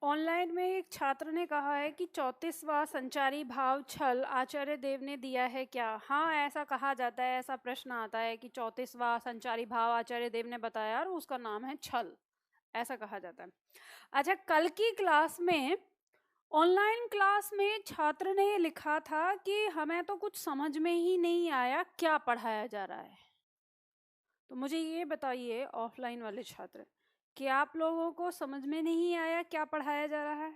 Online में एक छात्र ने कहा है कि 34वां संचारी भाव छल आचार्य देव ने दिया है क्या? हाँ, ऐसा कहा जाता है, ऐसा प्रश्न आता है कि 34वां संचारी भाव आचार्य देव ने बताया और उसका नाम है छल, ऐसा कहा जाता है। अच्छा, कल की क्लास में, ऑनलाइन क्लास में छात्र ने लिखा था कि हमें तो कुछ समझ में ही नहीं आया क्या पढ़ाया जा रहा है। तो मुझे ये बताइए ऑफलाइन वाले छात्र, कि आप लोगों को समझ में नहीं आया क्या पढ़ाया जा रहा है?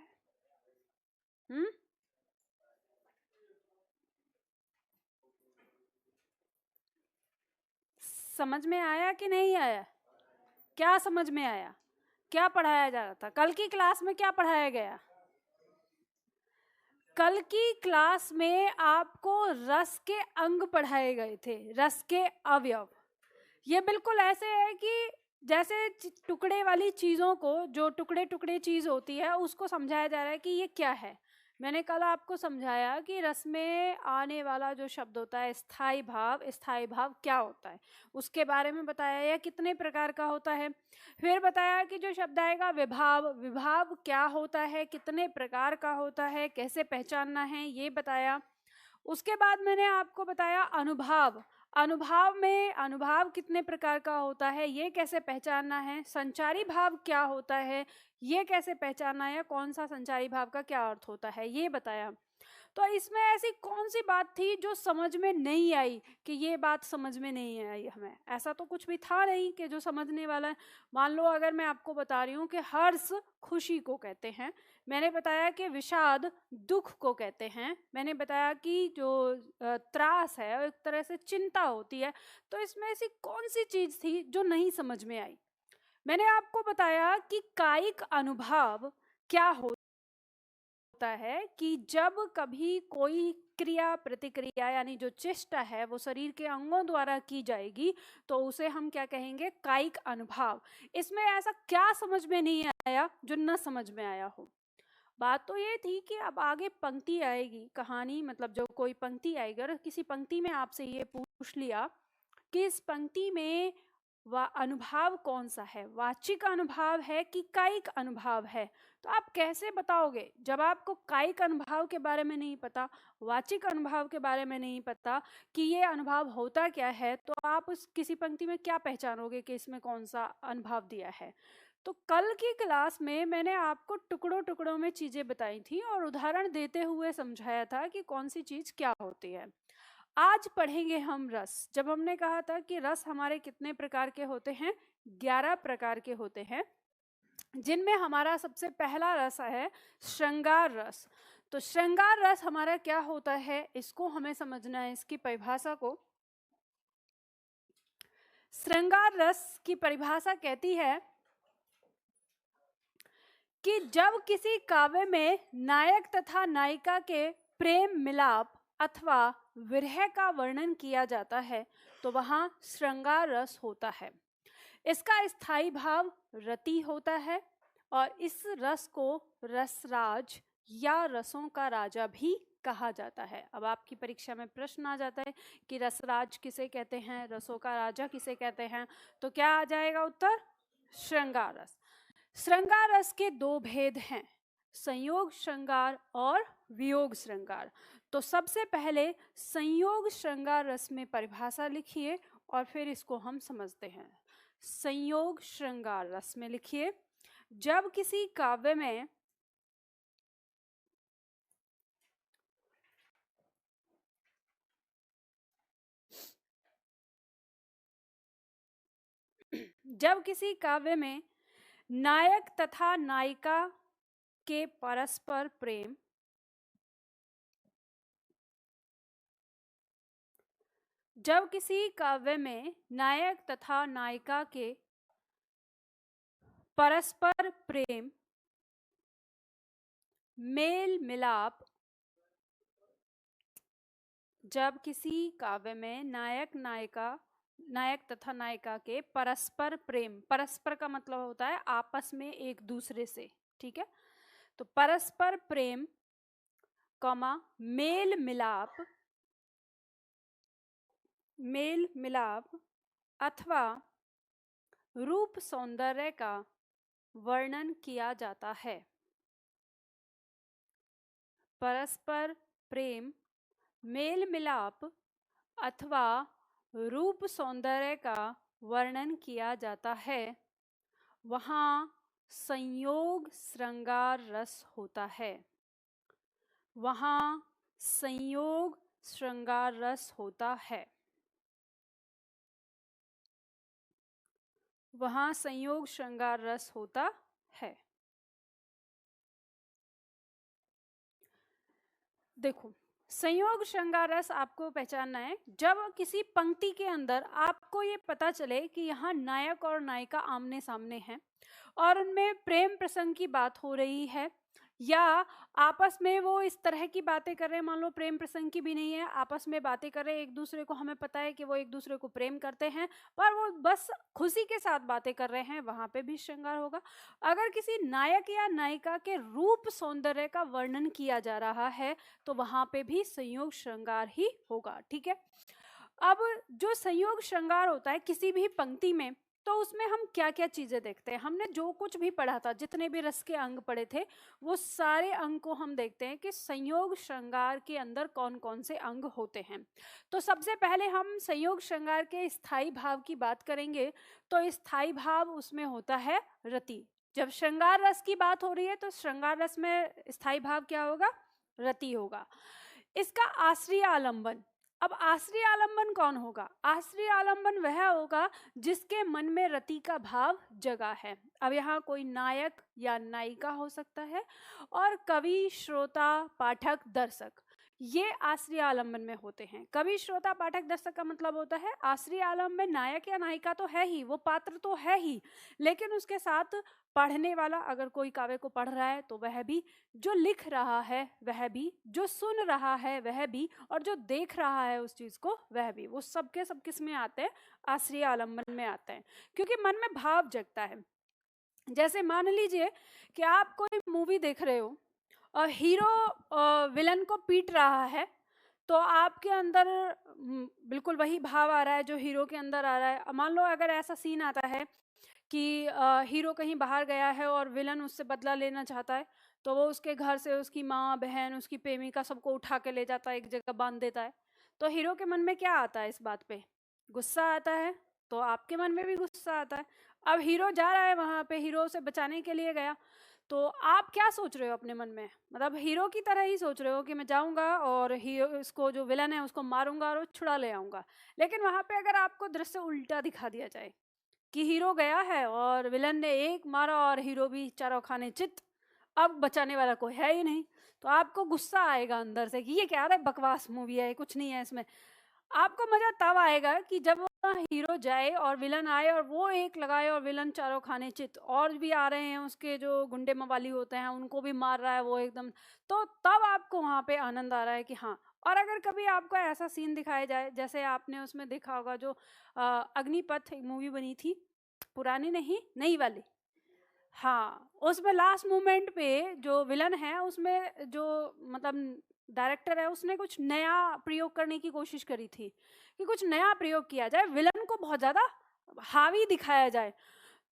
समझ में आया कि नहीं आया? क्या समझ में आया? क्या पढ़ाया जा रहा था? कल की क्लास में क्या पढ़ाया गया? कल की क्लास में आपको रस के अंग पढ़ाए गए थे, रस के अवयव। ये बिल्कुल ऐसे है कि जैसे टुकड़े वाली चीजों को, जो टुकड़े टुकड़े चीज होती है, उसको समझाया जा रहा है कि ये क्या है। मैंने कल आपको समझाया कि रस में आने वाला जो शब्द होता है स्थाई भाव, स्थाई भाव क्या होता है उसके बारे में बताया, या कितने प्रकार का होता है। फिर बताया कि जो शब्द आएगा विभाव, विभाव क्या होता है, कितने प्रकार का होता है, कैसे पहचानना है, ये बताया। उसके बाद मैंने आपको बताया अनुभाव, अनुभाव में अनुभाव कितने प्रकार का होता है, ये कैसे पहचानना है। संचारी भाव क्या होता है, ये कैसे पहचानना है, कौन सा संचारी भाव का क्या अर्थ होता है, ये बताया। तो इसमें ऐसी कौन सी बात थी जो समझ में नहीं आई, कि ये बात समझ में नहीं आई हमें? ऐसा तो कुछ भी था नहीं कि जो समझने वाला है। मान लो अगर मैं आपको बता रही हूँ कि हर्ष खुशी को कहते हैं, मैंने बताया कि विषाद दुख को कहते हैं, मैंने बताया कि जो त्रास है एक तरह से चिंता होती है, तो इसमें ऐसी कौन सी चीज थी जो नहीं समझ में आई? मैंने आपको बताया कि कायिक अनुभाव क्या होता है, कि जब कभी कोई क्रिया प्रतिक्रिया यानी जो चेष्टा है वो शरीर के अंगों द्वारा की जाएगी तो उसे हम क्या कहेंगे? कायिक अनुभाव। इसमें ऐसा क्या समझ में नहीं आया जो न समझ में आया हो? बात तो ये थी कि अब आगे पंक्ति आएगी, कहानी मतलब जो कोई पंक्ति आएगी, और किसी पंक्ति में आपसे ये पूछ लिया कि इस पंक्ति में अनुभाव कौन सा है, वाचिक अनुभाव है कि कायिक अनुभाव है, तो आप कैसे बताओगे जब आपको कायिक अनुभाव के बारे में नहीं पता, वाचिक अनुभाव के बारे में नहीं पता कि ये अनुभाव होता क्या है, तो आप उस किसी पंक्ति में क्या पहचानोगे कि इसमें कौन सा अनुभाव दिया है? तो कल की क्लास में मैंने आपको टुकड़ों टुकड़ों में चीजें बताई थी और उदाहरण देते हुए समझाया था कि कौन सी चीज क्या होती है। आज पढ़ेंगे हम रस। जब हमने कहा था कि रस हमारे कितने प्रकार के होते हैं, 11 प्रकार के होते हैं, जिनमें हमारा सबसे पहला रस है श्रृंगार रस। तो श्रृंगार रस हमारा क्या होता है, इसको हमें समझना है, इसकी परिभाषा को। श्रृंगार रस की परिभाषा कहती है कि जब किसी काव्य में नायक तथा नायिका के प्रेम मिलाप अथवा विरह का वर्णन किया जाता है तो वहां श्रृंगार रस होता है। इसका स्थायी भाव रति होता है और इस रस को रसराज या रसों का राजा भी कहा जाता है। अब आपकी परीक्षा में प्रश्न आ जाता है कि रसराज किसे कहते हैं, रसों का राजा किसे कहते हैं, तो क्या आ जाएगा उत्तर? श्रृंगार रस। श्रृंगार रस के दो भेद हैं, संयोग श्रृंगार और वियोग श्रृंगार। तो सबसे पहले संयोग श्रृंगार रस में परिभाषा लिखिए और फिर इसको हम समझते हैं। संयोग श्रृंगार रस में लिखिए, जब किसी काव्य में नायक तथा नायिका के परस्पर प्रेम, जब किसी काव्य में नायक तथा नायिका के परस्पर प्रेम, मेल मिलाप, जब किसी काव्य में नायक तथा नायिका के परस्पर प्रेम, परस्पर का मतलब होता है आपस में एक दूसरे से, ठीक है? तो परस्पर प्रेम कॉमा मेल मिलाप अथवा रूप सौंदर्य का वर्णन किया जाता है। परस्पर प्रेम, मेल मिलाप अथवा रूप सौंदर्य का वर्णन किया जाता है, वहाँ संयोग श्रृंगार रस होता है। वहाँ संयोग श्रृंगार रस होता है। वहाँ संयोग श्रृंगार रस होता है। देखो, संयोग श्रृंगार रस आपको पहचानना है जब किसी पंक्ति के अंदर आपको ये पता चले कि यहाँ नायक और नायिका आमने सामने हैं और उनमें प्रेम प्रसंग की बात हो रही है, या आपस में वो इस तरह की बातें कर रहे हैं, मान लो प्रेम प्रसंग की भी नहीं है, आपस में बातें कर रहे हैं एक दूसरे को, हमें पता है कि वो एक दूसरे को प्रेम करते हैं पर वो बस खुशी के साथ बातें कर रहे हैं, वहां पे भी श्रृंगार होगा। अगर किसी नायक या नायिका के रूप सौंदर्य का वर्णन किया जा रहा है तो वहां पे भी संयोग श्रृंगार ही होगा। ठीक है, अब जो संयोग श्रृंगार होता है किसी भी पंक्ति में, तो उसमें हम क्या क्या चीजें देखते हैं। हमने जो कुछ भी पढ़ा था, जितने भी रस के अंग पढ़े थे, वो सारे अंग को हम देखते हैं कि संयोग श्रृंगार के अंदर कौन कौन से अंग होते हैं। तो सबसे पहले हम संयोग श्रृंगार के स्थायी भाव की बात करेंगे। तो स्थायी भाव उसमें होता है रति। जब श्रृंगार रस की बात हो रही है तो श्रृंगार रस में स्थायी भाव क्या होगा? रति होगा। इसका आश्रय आलंबन, अब आश्रय आलंबन कौन होगा? आश्रय आलंबन वह होगा जिसके मन में रति का भाव जगा है। अब यहाँ कोई नायक या नायिका हो सकता है और कवि, श्रोता, पाठक, दर्शक, ये आश्रय आलंबन में होते हैं। कवि, श्रोता, पाठक, दर्शक का मतलब होता है आश्रय आलंबन में नायक या नायिका तो है ही, वो पात्र तो है ही, लेकिन उसके साथ पढ़ने वाला, अगर कोई काव्य को पढ़ रहा है तो वह भी, जो लिख रहा है वह भी, जो सुन रहा है वह भी, और जो देख रहा है उस चीज को वह भी, वो सबके सब किस में आते हैं? आश्रय आलंबन में आते हैं, क्योंकि मन में भाव जगता है। जैसे मान लीजिए कि आप कोई मूवी देख रहे हो और हीरो विलन को पीट रहा है, तो आपके अंदर बिल्कुल वही भाव आ रहा है जो हीरो के अंदर आ रहा है। मान लो अगर ऐसा सीन आता है कि हीरो कहीं बाहर गया है और विलन उससे बदला लेना चाहता है, तो वो उसके घर से उसकी माँ, बहन, उसकी प्रेमिका सबको उठा के ले जाता है, एक जगह बांध देता है। तो हीरो के मन में क्या आता है? इस बात पे गुस्सा आता है, तो आपके मन में भी गुस्सा आता है। अब हीरो जा रहा है वहां पे, हीरो से बचाने के लिए गया, तो आप क्या सोच रहे हो अपने मन में? मतलब हीरो की तरह ही सोच रहे हो कि मैं जाऊंगा और हीरो, इसको जो विलन है उसको मारूंगा और छुड़ा ले आऊंगा। लेकिन वहां पे अगर आपको दृश्य उल्टा दिखा दिया जाए कि हीरो गया है और विलन ने एक मारा और हीरो भी चारों खाने चित, अब बचाने वाला कोई है ही नहीं, तो आपको गुस्सा आएगा अंदर से कि ये क्या है, बकवास मूवी है, कुछ नहीं है इसमें। आपको मजा तब आएगा कि जब हीरो जाए और विलन आए और वो एक लगाए और विलन चारों खाने चित, और भी आ रहे हैं उसके जो गुंडे मवाली होते हैं उनको भी मार रहा है वो एकदम, तो तब आपको वहां पे आनंद आ रहा है कि हाँ। और अगर कभी आपको ऐसा सीन दिखाया जाए, जैसे आपने उसमें देखा होगा जो अग्निपथ एक मूवी बनी थी, पुरानी नहीं नई वाली, हाँ, उसमें लास्ट मोमेंट पे जो विलन है उसमें जो मतलब डायरेक्टर है उसने कुछ नया प्रयोग करने की कोशिश करी थी कि कुछ नया प्रयोग किया जाए, विलन को बहुत ज्यादा हावी दिखाया जाए।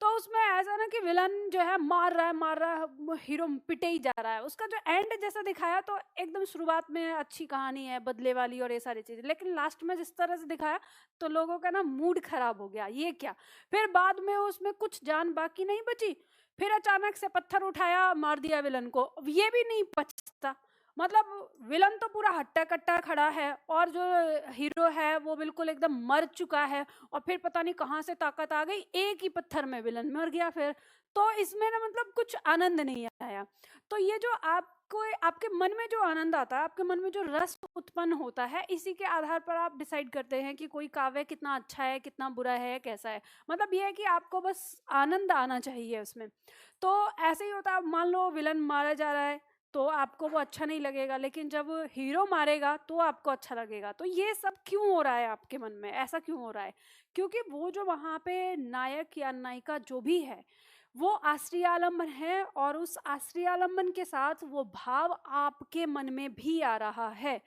तो उसमें ऐसा ना कि विलन जो है मार रहा है, हीरो पिटे ही जा रहा है। उसका जो एंड जैसा दिखाया तो एकदम शुरुआत में अच्छी कहानी है, बदले वाली और ये सारी चीजें, लेकिन लास्ट में जिस तरह से दिखाया तो लोगों का ना मूड खराब हो गया, ये क्या। फिर बाद में उसमें कुछ जान बाकी नहीं बची, फिर अचानक से पत्थर उठाया, मार दिया विलन को, ये भी नहीं पछता। मतलब विलन तो पूरा हट्टा कट्टा खड़ा है और जो हीरो है वो बिल्कुल एकदम मर चुका है, और फिर पता नहीं कहाँ से ताकत आ गई, एक ही पत्थर में विलन मर गया। फिर तो इसमें ना मतलब कुछ आनंद नहीं आया। तो ये जो आपको, आपके मन में जो आनंद आता है, आपके मन में जो रस उत्पन्न होता है, इसी के आधार पर आप डिसाइड करते हैं कि कोई काव्य कितना अच्छा है, कितना बुरा है, कैसा है। मतलब ये है कि आपको बस आनंद आना चाहिए उसमें। तो ऐसे ही होता है, मान लो विलन मारा जा रहा है तो आपको वो अच्छा नहीं लगेगा, लेकिन जब हीरो मारेगा तो आपको अच्छा लगेगा। तो ये सब क्यों हो रहा है आपके मन में, ऐसा क्यों हो रहा है? क्योंकि वो जो वहाँ पे नायक या नायिका जो भी है वो आश्रय आलंबन है, और उस आश्रय आलंबन के साथ वो भाव आपके मन में भी आ रहा है।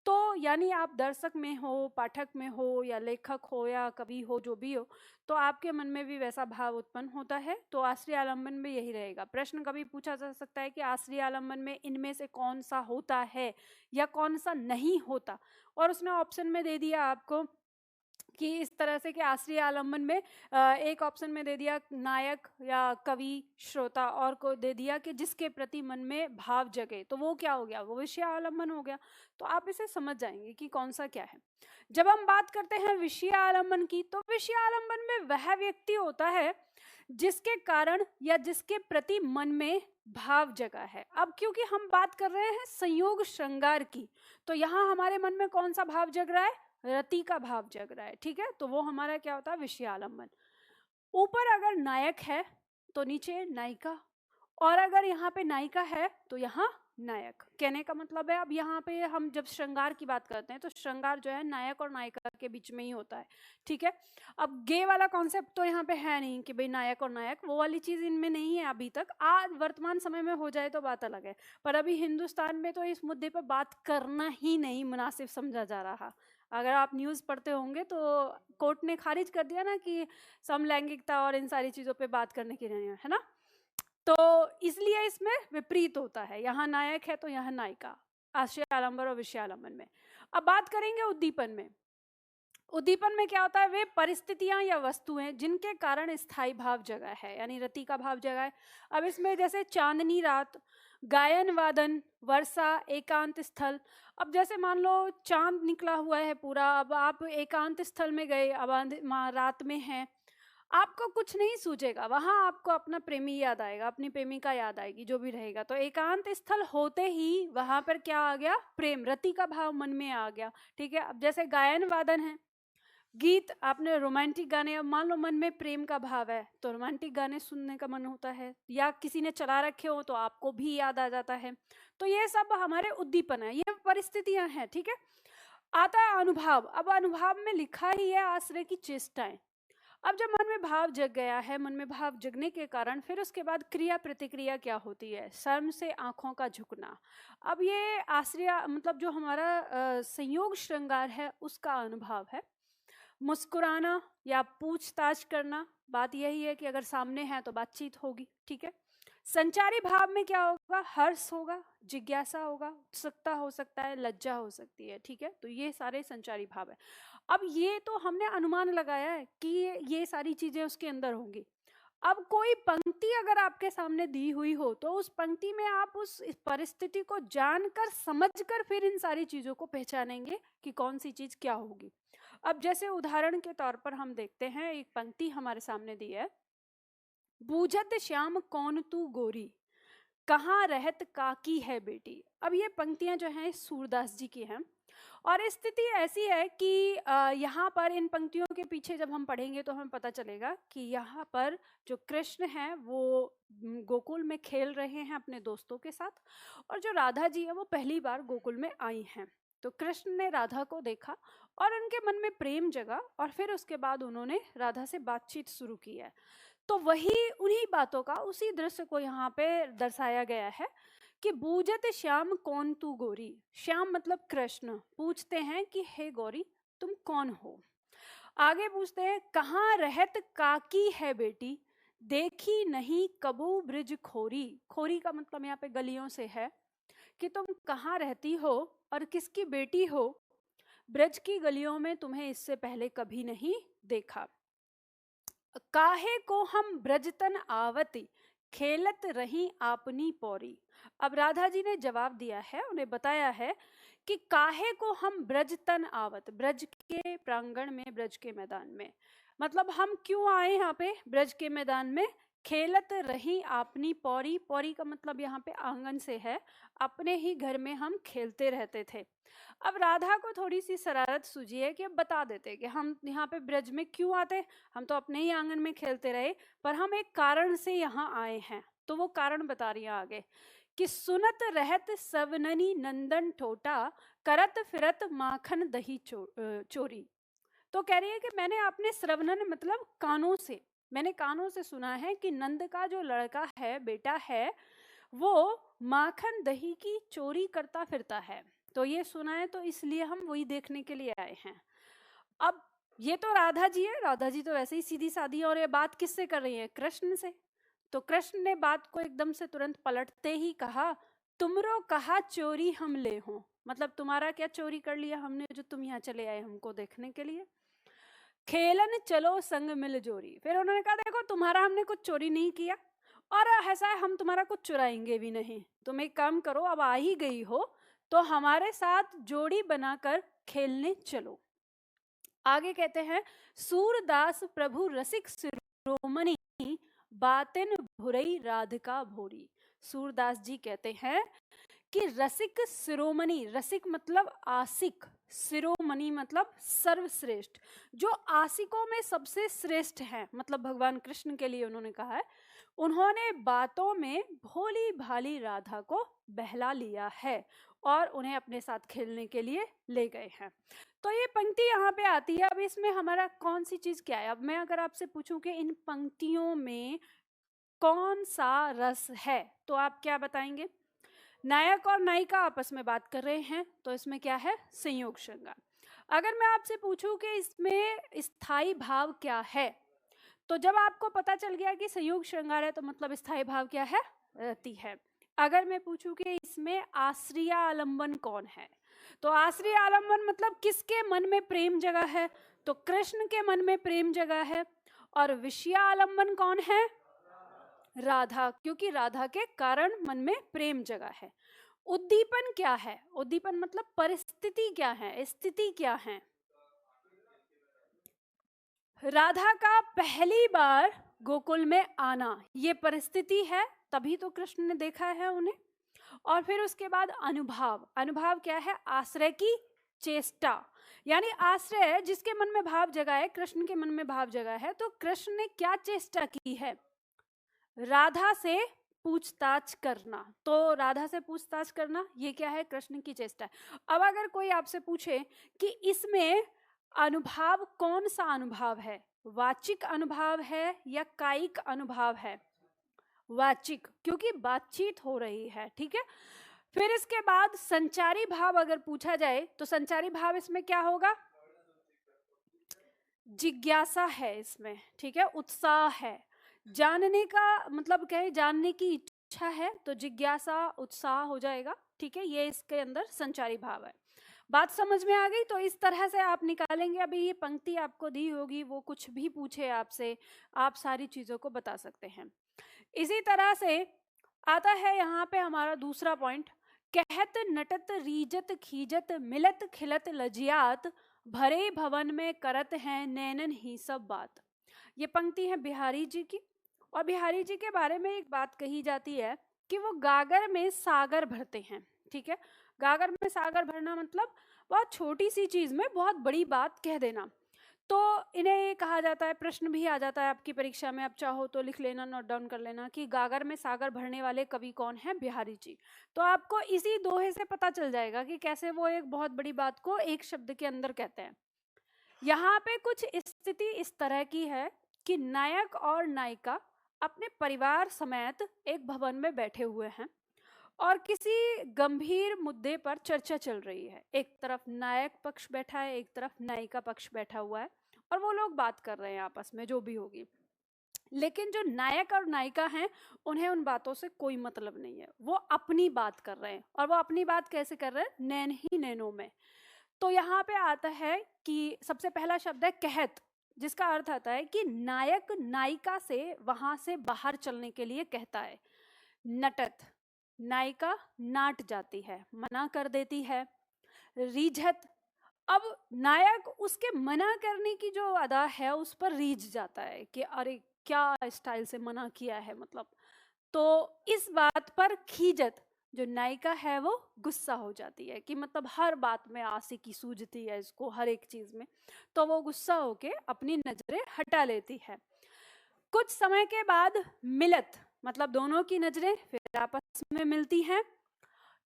तो यानी आप दर्शक में हो, पाठक में हो, या लेखक हो, या कवि हो, जो भी हो, तो आपके मन में भी वैसा भाव उत्पन्न होता है। तो आश्रय आलम्बन में यही रहेगा। प्रश्न कभी पूछा जा सकता है कि आश्रय आलम्बन में इनमें से कौन सा होता है या कौन सा नहीं होता, और उसने ऑप्शन में दे दिया आपको कि इस तरह से कि आश्रय आलम्बन में एक ऑप्शन में दे दिया नायक या कवि, श्रोता, और को दे दिया कि जिसके प्रति मन में भाव जगे, तो वो क्या हो गया, वो विषय आलम्बन हो गया। तो आप इसे समझ जाएंगे कि कौन सा क्या है। जब हम बात करते हैं विषय आलम्बन की, तो विषय आलम्बन में वह व्यक्ति होता है जिसके कारण या जिसके प्रति मन में भाव जगा है। अब क्योंकि हम बात कर रहे हैं संयोग श्रृंगार की, तो यहाँ हमारे मन में कौन सा भाव जग रहा है, रति का भाव जग रहा है, ठीक है। तो वो हमारा क्या होता है, विषय आलम्बन। ऊपर अगर नायक है तो नीचे नायिका, और अगर यहाँ पे नायिका है तो यहाँ नायक। कहने का मतलब है, अब यहाँ पे हम जब श्रृंगार की बात करते हैं तो श्रृंगार जो है नायक और नायिका के बीच में ही होता है, ठीक है। अब गे वाला कॉन्सेप्ट तो यहाँ पे है नहीं कि भाई नायक और नायक, वो वाली चीज इनमें नहीं है अभी तक। आज वर्तमान समय में हो जाए तो बात अलग है, पर अभी हिंदुस्तान में तो इस मुद्दे पर बात करना ही नहीं मुनासिब समझा जा रहा। अगर आप न्यूज़ पढ़ते होंगे तो कोर्ट ने खारिज कर दिया ना कि समलैंगिकता और इन सारी चीज़ों पे बात करने की नहीं है ना। तो इसलिए इसमें विपरीत होता है, यहाँ नायक है तो यहाँ नायिका, आश्रय आलम्बन और विषय आलम्बन में। अब बात करेंगे उद्दीपन में। उद्दीपन में क्या होता है, वे परिस्थितियां या वस्तुएं जिनके कारण स्थायी भाव जगा है, यानी रति का भाव जगा है। अब इसमें जैसे चांदनी रात, गायन वादन, वर्षा, एकांत स्थल। अब जैसे मान लो चांद निकला हुआ है पूरा, अब आप एकांत स्थल में गए, अब रात में हैं, आपको कुछ नहीं सूझेगा, वहां आपको अपना प्रेमी याद आएगा, अपनी प्रेमिका याद आएगी, जो भी रहेगा। तो एकांत स्थल होते ही वहां पर क्या आ गया, प्रेम, रति का भाव मन में आ गया, ठीक है। अब जैसे गायन वादन है, गीत, आपने रोमांटिक गाने, अब मान लो मन में प्रेम का भाव है तो रोमांटिक गाने सुनने का मन होता है, या किसी ने चला रखे हो तो आपको भी याद आ जाता है। तो ये सब हमारे उद्दीपन है, ये परिस्थितियां हैं, ठीक है। आता है अनुभव। अब अनुभव में लिखा ही है आश्रय की चेष्टाएं। अब जब मन में भाव जग गया है, मन में भाव जगने के कारण फिर उसके बाद क्रिया प्रतिक्रिया क्या होती है, शर्म से आंखों का झुकना। अब ये आश्रय मतलब जो हमारा संयोग श्रृंगार है उसका अनुभव है। मुस्कुराना या पूछताछ करना, बात यही है कि अगर सामने है तो बातचीत होगी, ठीक है। संचारी भाव में क्या होगा, हर्ष होगा, जिज्ञासा होगा, उत्सुकता हो सकता है, लज्जा हो सकती है, ठीक है। तो ये सारे संचारी भाव है। अब ये तो हमने अनुमान लगाया है कि ये सारी चीजें उसके अंदर होंगी। अब कोई पंक्ति अगर आपके सामने दी हुई हो तो उस पंक्ति में आप उस परिस्थिति को जानकर समझकर फिर इन सारी चीजों को पहचानेंगे कि कौन सी चीज क्या होगी। अब जैसे उदाहरण के तौर पर हम देखते हैं, एक पंक्ति हमारे सामने दी है, बूझत श्याम कौन तू गोरी, कहाँ रहत काकी है बेटी। अब ये पंक्तियां जो हैं सूरदास जी की हैं, और स्थिति ऐसी है कि यहाँ पर इन पंक्तियों के पीछे जब हम पढ़ेंगे तो हमें पता चलेगा कि यहाँ पर जो कृष्ण हैं वो गोकुल में खेल रहे हैं अपने दोस्तों के साथ, और जो राधा जी है वो पहली बार गोकुल में आई हैं। तो कृष्ण ने राधा को देखा और उनके मन में प्रेम जगा, और फिर उसके बाद उन्होंने राधा से बातचीत शुरू की है। तो वही उन्हीं बातों का, उसी दृश्य को यहाँ पे दर्शाया गया है कि बूझत श्याम कौन तू गोरी। श्याम मतलब कृष्ण पूछते हैं कि हे गौरी तुम कौन हो। आगे पूछते हैं कहाँ रहत काकी है बेटी, देखी नहीं कबू ब्रिज खोरी। खोरी का मतलब यहाँ पे गलियों से है कि तुम कहाँ रहती हो और किसकी बेटी हो, ब्रज की गलियों में तुम्हें इससे पहले कभी नहीं देखा। काहे को हम ब्रजतन आवती, खेलत रही आपनी पौरी। अब राधा जी ने जवाब दिया है, उन्हें बताया है कि काहे को हम ब्रजतन आवत, ब्रज के प्रांगण में, ब्रज के मैदान में, मतलब हम क्यों आए यहाँ पे ब्रज के मैदान में। खेलत रही आपनी पौरी, पौरी का मतलब यहाँ पे आंगन से है, अपने ही घर में हम खेलते रहते थे। अब राधा को थोड़ी सी शरारत सूझी है कि अब बता देते कि हम यहाँ पे ब्रज में क्यों आते, हम तो अपने ही आंगन में खेलते रहे, पर हम एक कारण से यहाँ आए हैं। तो वो कारण बता रही है आगे कि सुनत रहत सवननी नंदन ठोटा, करत फिरत माखन दही चोरी। तो कह रही है कि मैंने अपने श्रवणन मतलब कानों से, मैंने कानों से सुना है कि नंद का जो लड़का है, बेटा है, वो माखन दही की चोरी करता फिरता है। तो ये सुना है तो इसलिए हम वही देखने के लिए आए हैं। अब ये तो राधा जी है, राधा जी तो वैसे ही सीधी सादी, और ये बात किससे कर रही है? कृष्ण से। तो कृष्ण ने बात को एकदम से तुरंत पलटते ही कहा, तुमरो कहा चोरी हम ले हो, मतलब तुम्हारा क्या चोरी कर लिया हमने जो तुम यहाँ चले आए हमको देखने के लिए। खेलन चलो संग मिल जोरी, फिर उन्होंने कहा देखो तुम्हारा हमने कुछ चोरी नहीं किया, और ऐसा है हम तुम्हारा कुछ चुराएंगे भी नहीं, तुम एक काम करो, अब आ ही गई हो तो हमारे साथ जोड़ी बनाकर खेलने चलो। आगे कहते हैं, सूरदास प्रभु रसिक शिरोमणि, बातिन भुरई राधिका भोरी। सूरदास जी कहते हैं कि रसिक शिरोमणि, रसिक मतलब आशिक, शिरोमणि मतलब सर्वश्रेष्ठ, जो आशिकों में सबसे श्रेष्ठ हैं, मतलब भगवान कृष्ण के लिए उन्होंने कहा है, उन्होंने बातों में भोली भाली राधा को बहला लिया है और उन्हें अपने साथ खेलने के लिए ले गए हैं। तो ये पंक्ति यहाँ पे आती है। अब इसमें हमारा कौन सी चीज क्या है? अब मैं अगर आपसे पूछूं कि इन पंक्तियों में कौन सा रस है, तो आप क्या बताएंगे? नायक और नायिका आपस में बात कर रहे हैं, तो इसमें क्या है? संयोग श्रृंगार। अगर मैं आपसे पूछूं कि इसमें स्थायी भाव क्या है, तो जब आपको पता चल गया कि संयोग श्रृंगार है तो मतलब स्थायी भाव क्या है? रति है। अगर मैं पूछूं कि इसमें आश्रय आलंबन कौन है, तो आश्रय आलंबन मतलब किसके मन में प्रेम जगा है? तो कृष्ण के मन में प्रेम जगा है। और विषय आलंबन कौन है? राधा, क्योंकि राधा के कारण मन में प्रेम जगा है। उद्दीपन क्या है? उद्दीपन मतलब परिस्थिति क्या है, स्थिति क्या है? राधा का पहली बार गोकुल में आना, ये परिस्थिति है, तभी तो कृष्ण ने देखा है उन्हें। और फिर उसके बाद अनुभव, अनुभव क्या है? आश्रय की चेष्टा, यानी आश्रय जिसके मन में भाव जगा है, कृष्ण के मन में भाव जगा है, तो कृष्ण ने क्या चेष्टा की है? राधा से पूछताछ करना। तो राधा से पूछताछ करना ये क्या है? कृष्ण की चेष्टा है। अब अगर कोई आपसे पूछे कि इसमें अनुभव कौन सा अनुभव है, वाचिक अनुभव है या कायिक अनुभव है? वाचिक, क्योंकि बातचीत हो रही है, ठीक है। फिर इसके बाद संचारी भाव अगर पूछा जाए तो संचारी भाव इसमें क्या होगा? जिज्ञासा है इसमें, ठीक है, उत्साह है, जानने का मतलब क्या है? जानने की इच्छा है, तो जिज्ञासा उत्साह हो जाएगा, ठीक है, ये इसके अंदर संचारी भाव है। बात समझ में आ गई? तो इस तरह से आप निकालेंगे। अभी ये पंक्ति आपको दी होगी, वो कुछ भी पूछे आपसे, आप सारी चीजों को बता सकते हैं। इसी तरह से आता है यहाँ पे हमारा दूसरा पॉइंट, कहत नटत रीजत खीजत मिलत खिलत लजियात, भरे भवन में करत हैं नैनन ही सब बात। ये पंक्ति है बिहारी जी की, और बिहारी जी के बारे में एक बात कही जाती है कि वो गागर में सागर भरते हैं, ठीक है। गागर में सागर भरना मतलब बहुत छोटी सी चीज में बहुत बड़ी बात कह देना। तो इन्हें ये कहा जाता है, प्रश्न भी आ जाता है आपकी परीक्षा में, आप चाहो तो लिख लेना, नोट डाउन कर लेना कि गागर में सागर भरने वाले कवि कौन है? बिहारी जी। तो आपको इसी दोहे से पता चल जाएगा कि कैसे वो एक बहुत बड़ी बात को एक शब्द के अंदर कहते हैं। यहाँ पे कुछ स्थिति इस तरह की है कि नायक और नायिका अपने परिवार समेत एक भवन में बैठे हुए हैं और किसी गंभीर मुद्दे पर चर्चा चल रही है। एक तरफ नायक पक्ष बैठा है, एक तरफ नायिका पक्ष बैठा हुआ है, और वो लोग बात कर रहे हैं आपस में जो भी होगी। लेकिन जो नायक और नायिका हैं उन्हें उन बातों से कोई मतलब नहीं है, वो अपनी बात कर रहे हैं। और वो अपनी बात कैसे कर रहे हैं? नैन ही नैनों में। तो यहाँ पे आता है कि सबसे पहला शब्द है कहत, जिसका अर्थ आता है कि नायक नायिका से वहां से बाहर चलने के लिए कहता है। नटत, नायिका नाट जाती है, मना कर देती है। रीझत, अब नायक उसके मना करने की जो अदा है उस पर रीझ जाता है कि अरे क्या स्टाइल से मना किया है, मतलब। तो इस बात पर खीजत, जो नायिका है वो गुस्सा हो जाती है कि मतलब हर बात में आशिकी सूझती है इसको, हर एक चीज में, तो वो गुस्सा होके अपनी नजरें हटा लेती है। कुछ समय के बाद मिलत, मतलब दोनों की नजरें फिर आपस में मिलती हैं।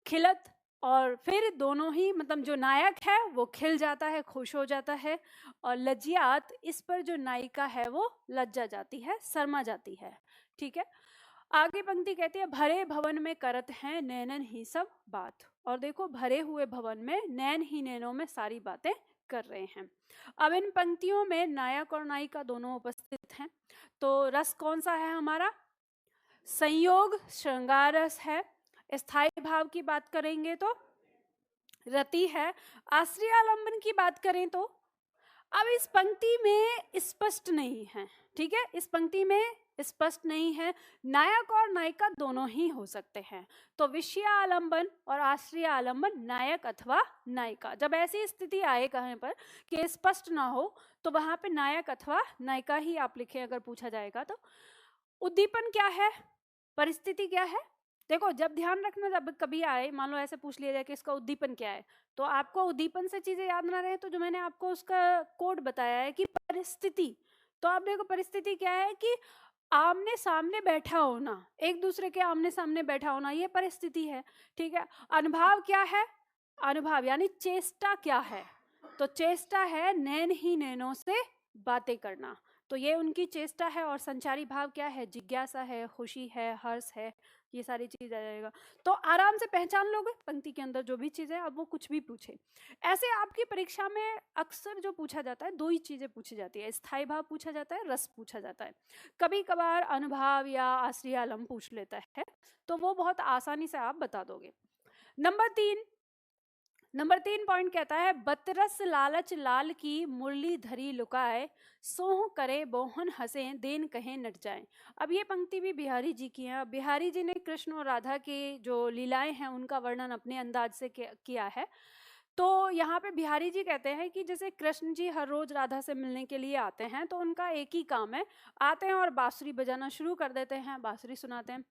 खिलत, और फिर दोनों ही, मतलब जो नायक है वो खिल जाता है, खुश हो जाता है। और लज्जियात, इस पर जो नायिका है वो लज्जा जाती है, शर्मा जाती है, ठीक है। आगे पंक्ति कहती है भरे भवन में करत हैं नैनन ही सब बात। और देखो भरे हुए भवन में नैन ही नैनों में सारी बातें कर रहे हैं। अब इन पंक्तियों में नायक और नायिका दोनों उपस्थित हैं। तो रस कौन सा है हमारा? संयोग श्रृंगार रस है। स्थायी भाव की बात करेंगे तो रति है। आश्रय आलंबन की बात करें तो अब इस पंक्ति में स्पष्ट नहीं है, ठीक है, इस पंक्ति में स्पष्ट नहीं है। नायक और नायिका दोनों ही हो सकते हैं। तो विषय आलंबन और आश्रय आलंबन नायक अथवा नायिका। जब ऐसी स्थिति आए कहीं पर कि स्पष्ट ना हो तो वहां पे नायक अथवा नायिका ही आप लिखें अगर पूछा जाएगा तो। उद्दीपन क्या है, परिस्थिति क्या है? देखो जब ध्यान रखना, जब कभी आए मान लो ऐसे पूछ लिया जाए कि इसका उद्दीपन क्या है, तो आपको उद्दीपन से चीजें याद ना रहे तो जो मैंने आपको उसका कोड बताया है कि परिस्थिति। तो आप देखो परिस्थिति क्या है कि आमने सामने बैठा होना, एक दूसरे के आमने सामने बैठा होना, ये परिस्थिति है, ठीक है। अनुभाव क्या है? अनुभाव यानी चेष्टा क्या है? तो चेष्टा है नैन ही नैनों से बातें करना, तो ये उनकी चेष्टा है। और संचारी भाव क्या है? जिज्ञासा है, खुशी है, हर्ष है, ये सारी चीज आ जाएगा। तो आराम से पहचान लोगे पंक्ति के अंदर जो भी चीजें, अब वो कुछ भी पूछे। ऐसे आपकी परीक्षा में अक्सर जो पूछा जाता है दो ही चीजें पूछी जाती है, स्थायी भाव पूछा जाता है, रस पूछा जाता है। कभी कभार अनुभाव या आश्रय आलम पूछ लेता है, तो वो बहुत आसानी से आप बता दोगे। नंबर 3 पॉइंट कहता है बतरस लालच लाल की मुरली धरी लुकाए, सोह करे बोहन हंसे देन कहे नट जाए। अब ये पंक्ति भी बिहारी जी की है। बिहारी जी ने कृष्ण और राधा की जो लीलाएं हैं उनका वर्णन अपने अंदाज से किया है। तो यहाँ पे बिहारी जी कहते हैं कि जैसे कृष्ण जी हर रोज राधा से मिलने के लिए आते हैं, तो उनका एक ही काम है, आते हैं और बांसुरी बजाना शुरू कर देते हैं, बांसुरी सुनाते हैं।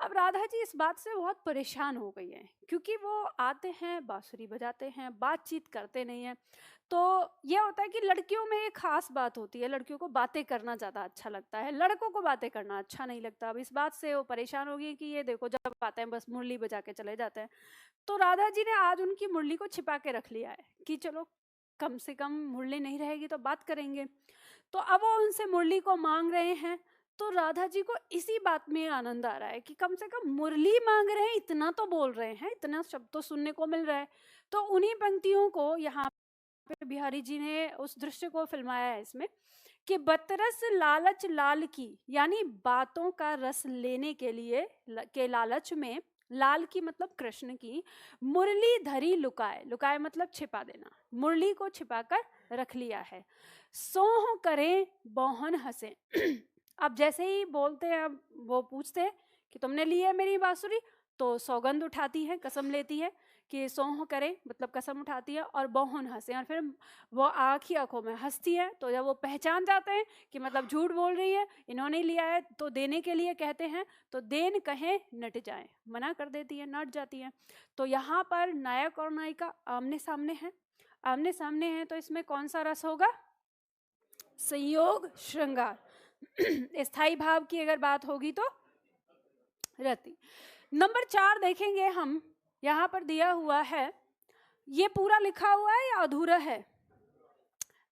अब राधा जी इस बात से बहुत परेशान हो गई हैं, क्योंकि वो आते हैं बांसुरी बजाते हैं, बातचीत करते नहीं हैं। तो ये होता है कि लड़कियों में एक खास बात होती है, लड़कियों को बातें करना ज़्यादा अच्छा लगता है, लड़कों को बातें करना अच्छा नहीं लगता। अब इस बात से वो परेशान हो गई कि ये देखो जब आते हैं बस मुरली बजा के चले जाते हैं। तो राधा जी ने आज उनकी मुरली को छिपा के रख लिया है कि चलो कम से कम मुरली नहीं रहेगी तो बात करेंगे। तो अब वो उनसे मुरली को मांग रहे हैं। तो राधा जी को इसी बात में आनंद आ रहा है कि कम से कम मुरली मांग रहे हैं, इतना तो बोल रहे हैं, इतना शब्द तो सुनने को मिल रहा है। तो उन्हीं पंक्तियों को यहाँ पे बिहारी जी ने उस दृश्य को फिल्माया है इसमें कि बतरस लालच लाल की, यानी बातों का रस लेने के लिए के लालच में, लाल की मतलब कृष्ण की, मुरली धरी लुकाए, लुकाए मतलब छिपा देना, मुरली को छिपाकर रख लिया है। सोह करे बोहन हंसे। अब जैसे ही बोलते हैं, अब वो पूछते हैं कि तुमने ली है मेरी बांसुरी, तो सौगंध उठाती है, कसम लेती है कि सोह करे मतलब कसम उठाती है, और बोहन हंसे, और फिर वो आँख ही आँखों में हंसती है। तो जब वो पहचान जाते हैं कि मतलब झूठ बोल रही है, इन्होंने लिया है, तो देने के लिए कहते हैं, तो देन कहे नट जाए, मना कर देती है, नट जाती है। तो यहाँ पर नायक और नायिका आमने सामने हैं, आमने सामने हैं, तो इसमें कौन सा रस होगा? संयोग श्रृंगार। स्थायी भाव की अगर बात होगी तो रति। नंबर 4 देखेंगे हम, यहाँ पर दिया हुआ है, ये पूरा लिखा हुआ है या अधूरा है?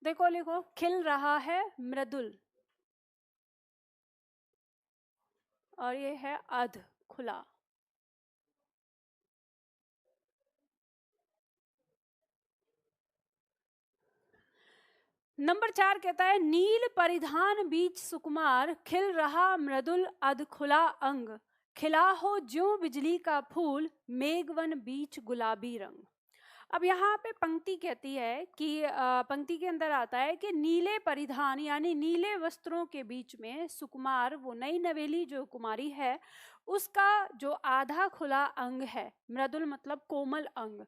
देखो लिखो, खिल रहा है मृदुल, और ये है अध खुला। नंबर 4 कहता है नील परिधान बीच सुकुमार, खिल रहा मृदुल अध खुला अंग, खिला हो ज्यों बिजली का फूल, मेघवन बीच गुलाबी रंग। अब यहाँ पे पंक्ति कहती है कि पंक्ति के अंदर आता है कि नीले परिधान यानी नीले वस्त्रों के बीच में सुकुमार, वो नई नवेली जो कुमारी है, उसका जो आधा खुला अंग है, मृदुल मतलब कोमल अंग,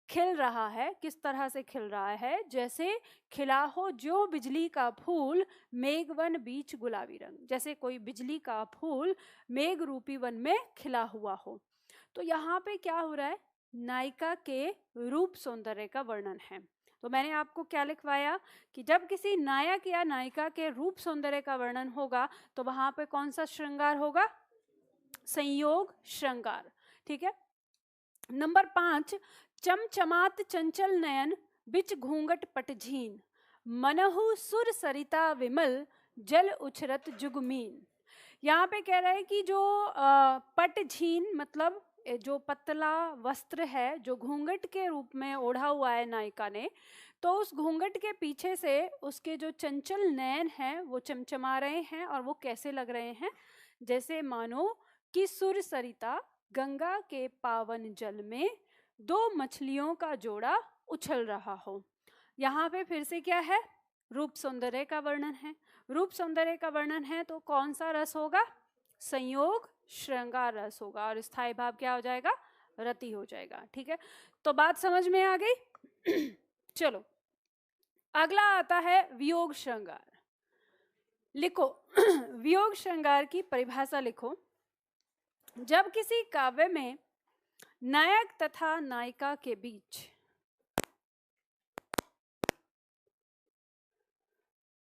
खिल रहा है। किस तरह से खिल रहा है? जैसे खिला हो जो बिजली का फूल, मेघवन बीच गुलाबी रंग, जैसे कोई बिजली का फूल मेघ रूपी वन में खिला हुआ हो। तो यहाँ पे क्या हो रहा है? नायिका के रूप सौंदर्य का वर्णन है। तो मैंने आपको क्या लिखवाया कि जब किसी नायक या नायिका के रूप सौंदर्य का वर्णन होगा तो वहां पे कौन सा श्रृंगार होगा? संयोग श्रृंगार, ठीक है। नंबर 5, चमचमात चंचल नयन, बिच घूंघट पटझीन, मनहु सुर सरिता विमल, जल उछरत जुगमीन। यहाँ पे कह रहे हैं कि जो पटझीन मतलब जो पतला वस्त्र है जो घूंघट के रूप में ओढ़ा हुआ है नायिका ने, तो उस घूंघट के पीछे से उसके जो चंचल नयन हैं वो चमचमा रहे हैं और वो कैसे लग रहे हैं, जैसे मानो कि सुर सरिता गंगा के पावन जल में दो मछलियों का जोड़ा उछल रहा हो। यहाँ पे फिर से क्या है, रूप सौंदर्य का वर्णन है। रूप सौंदर्य का वर्णन है तो कौन सा रस होगा, संयोग श्रृंगार रस होगा, और स्थायी भाव क्या हो जाएगा, रति हो जाएगा। ठीक है, तो बात समझ में आ गई। चलो अगला आता है वियोग श्रृंगार। लिखो वियोग श्रृंगार की परिभाषा लिखो। जब किसी काव्य में नायक तथा नायिका के बीच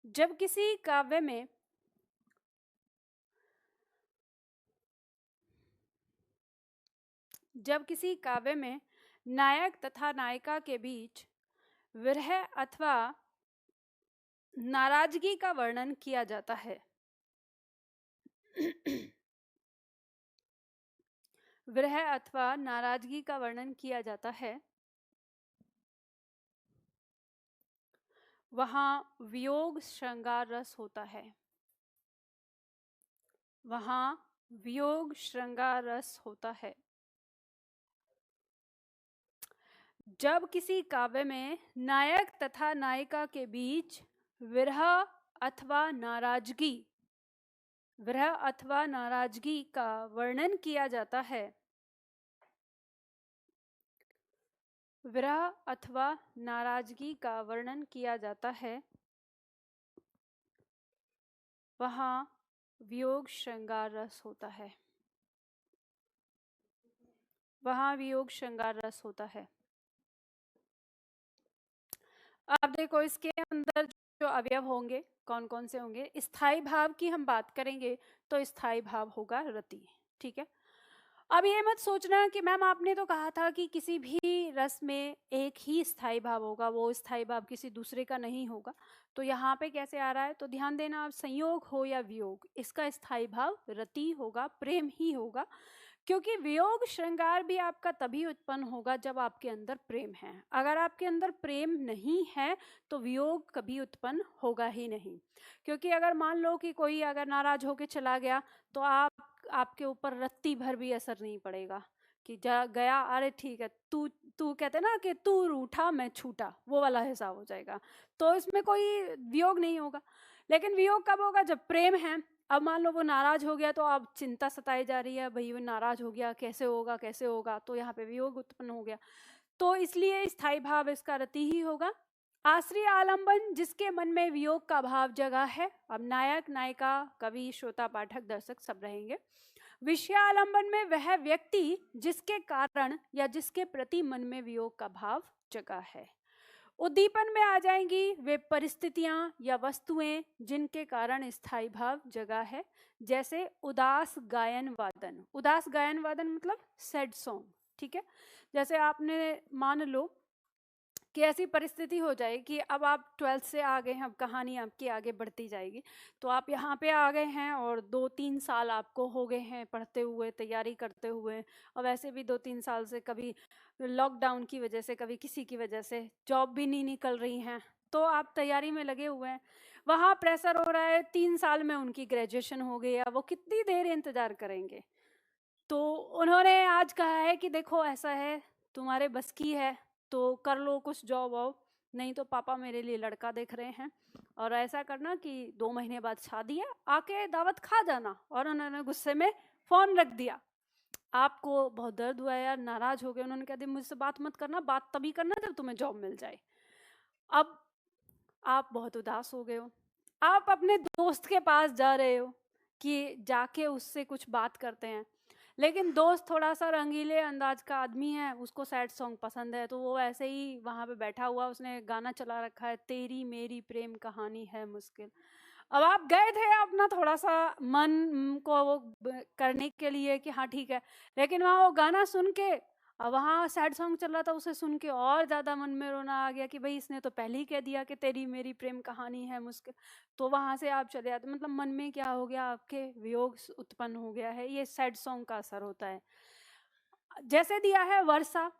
जब किसी काव्य में नायक तथा नायिका के बीच विरह अथवा नाराजगी का वर्णन किया जाता है विरह अथवा नाराजगी का वर्णन किया जाता है, वहां वियोग श्रृंगार रस होता है। वहां वियोग श्रृंगार रस होता है। जब किसी काव्य में नायक तथा नायिका के बीच विरह अथवा नाराजगी का वर्णन किया जाता है, विरह अथवा नाराजगी का वर्णन किया जाता है, वहां वियोग श्रृंगार रस होता है। वहां वियोग श्रृंगार रस होता है। अब देखो इसके अंदर जो अवयव होंगे कौन कौन से होंगे। स्थायी भाव की हम बात करेंगे तो स्थायी भाव होगा रति। ठीक है, अब ये मत सोचना कि मैम आपने तो कहा था कि किसी भी रस में एक ही स्थायी भाव होगा, वो स्थायी भाव किसी दूसरे का नहीं होगा। तो यहाँ पे कैसे आ रहा है, तो ध्यान देना, आप संयोग हो या वियोग, इसका स्थायी भाव रति होगा, प्रेम ही होगा। क्योंकि वियोग श्रृंगार भी आपका तभी उत्पन्न होगा जब आपके अंदर प्रेम है। अगर आपके अंदर प्रेम नहीं है तो वियोग कभी उत्पन्न होगा ही नहीं। क्योंकि अगर मान लो कि कोई अगर नाराज होके चला गया तो आपके ऊपर रत्ती भर भी असर नहीं पड़ेगा कि जा गया, अरे ठीक है, तू कहते ना कि तू रूठा मैं छूटा, वो वाला हिसाब हो जाएगा। तो इसमें कोई वियोग नहीं होगा। लेकिन वियोग कब होगा, जब प्रेम है। अब मान लो वो नाराज हो गया तो अब चिंता सताई जा रही है, भाई वो नाराज हो गया, कैसे होगा, तो यहाँ पे वियोग उत्पन्न हो गया। तो इसलिए स्थायी भाव इसका रति ही होगा। आश्रय आलंबन, जिसके मन में वियोग का भाव जगा है। अब नायक नायिका कवि श्रोता पाठक दर्शक सब रहेंगे। विषयालंबन में वह व्यक्ति जिसके कारण या जिसके प्रति मन में वियोग का भाव जगा है। उद्दीपन में आ जाएंगी वे परिस्थितियां या वस्तुएं जिनके कारण स्थायी भाव जगा है, जैसे उदास गायन वादन। उदास गायन वादन मतलब सैड सॉन्ग। ठीक है, जैसे आपने मान लो कि ऐसी परिस्थिति हो जाए कि अब आप 12th से आ गए हैं, अब कहानी आपकी आगे बढ़ती जाएगी। तो आप यहाँ पे आ गए हैं और 2-3 साल आपको हो गए हैं पढ़ते हुए, तैयारी करते हुए, और वैसे भी 2-3 साल से कभी लॉकडाउन की वजह से, कभी किसी की वजह से जॉब भी नहीं निकल रही हैं, तो आप तैयारी में लगे हुए हैं। वहाँ प्रेशर हो रहा है, 3 साल में उनकी ग्रेजुएशन हो गई है, वो कितनी देर इंतज़ार करेंगे। तो उन्होंने आज कहा है कि देखो ऐसा है, तुम्हारे बस की है तो कर लो कुछ जॉब वाब, नहीं तो पापा मेरे लिए लड़का देख रहे हैं, और ऐसा करना कि 2 महीने बाद शादी है, आके दावत खा जाना। और उन्होंने गुस्से में फ़ोन रख दिया। आपको बहुत दर्द हुआ यार, नाराज हो गए। उन्होंने कहा दी मुझसे बात मत करना, बात तभी करना जब तुम्हें जॉब मिल जाए। अब आप बहुत उदास हो गए हो, आप अपने दोस्त के पास जा रहे हो कि जाके उससे कुछ बात करते हैं, लेकिन दोस्त थोड़ा सा रंगीले अंदाज का आदमी है, उसको सैड सॉन्ग पसंद है, तो वो ऐसे ही वहाँ पे बैठा हुआ, उसने गाना चला रखा है, तेरी मेरी प्रेम कहानी है मुश्किल। अब आप गए थे अपना थोड़ा सा मन को वो करने के लिए कि हाँ ठीक है, लेकिन वहाँ वो गाना सुन के वहाँ सैड सॉन्ग चल रहा था, उसे सुन के और ज़्यादा मन में रोना आ गया कि भाई इसने तो पहले ही कह दिया कि तेरी मेरी प्रेम कहानी है मुश्किल। तो वहाँ से आप चले आते, मतलब मन में क्या हो गया, आपके वियोग उत्पन्न हो गया है। ये सैड सॉन्ग का असर होता है। जैसे दिया है वर्षा।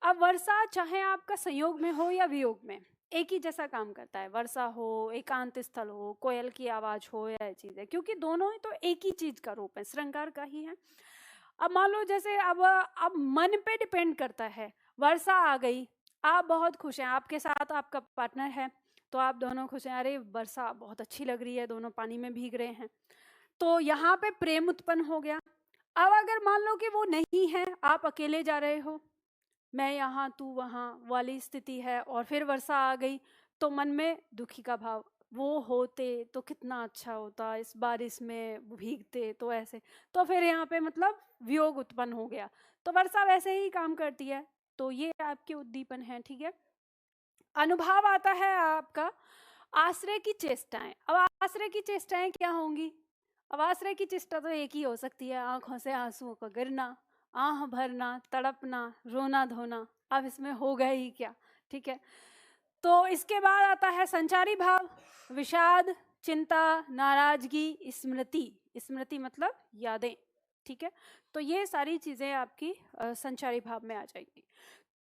अब वर्षा चाहे आपका संयोग में हो या वियोग में, एक ही जैसा काम करता है। वर्षा हो, एकांत स्थल हो, कोयल की आवाज हो, या ये चीज है, क्योंकि दोनों ही तो एक ही चीज का रूप है, श्रृंगार का ही है। अब मान लो जैसे अब मन पे डिपेंड करता है। वर्षा आ गई, आप बहुत खुश हैं, आपके साथ आपका पार्टनर है, तो आप दोनों खुश हैं, अरे वर्षा बहुत अच्छी लग रही है, दोनों पानी में भीग रहे हैं, तो यहाँ पे प्रेम उत्पन्न हो गया। अब अगर मान लो कि वो नहीं है, आप अकेले जा रहे हो, मैं यहाँ तू वहाँ वाली स्थिति है, और फिर वर्षा आ गई, तो मन में दुखी का भाव, वो होते तो कितना अच्छा होता, इस बारिश में भीगते तो ऐसे, तो फिर यहाँ पे मतलब वियोग उत्पन्न हो गया। तो वर्षा वैसे ही काम करती है। तो ये आपके उद्दीपन है, ठीक है। अनुभव आता है आपका आश्रय की चेष्टाएं। अब आश्रय की चेष्टाएं क्या होंगी? अब आश्रय की चेष्टा तो एक ही हो सकती है, आंखों से आंसुओं का गिरना, आह भरना, तड़पना, रोना धोना। अब इसमें होगा ही क्या, ठीक है। तो इसके बाद आता है संचारी भाव, विषाद, चिंता, नाराजगी, स्मृति। स्मृति मतलब यादें, ठीक है। तो ये सारी चीजें आपकी संचारी भाव में आ जाएंगी।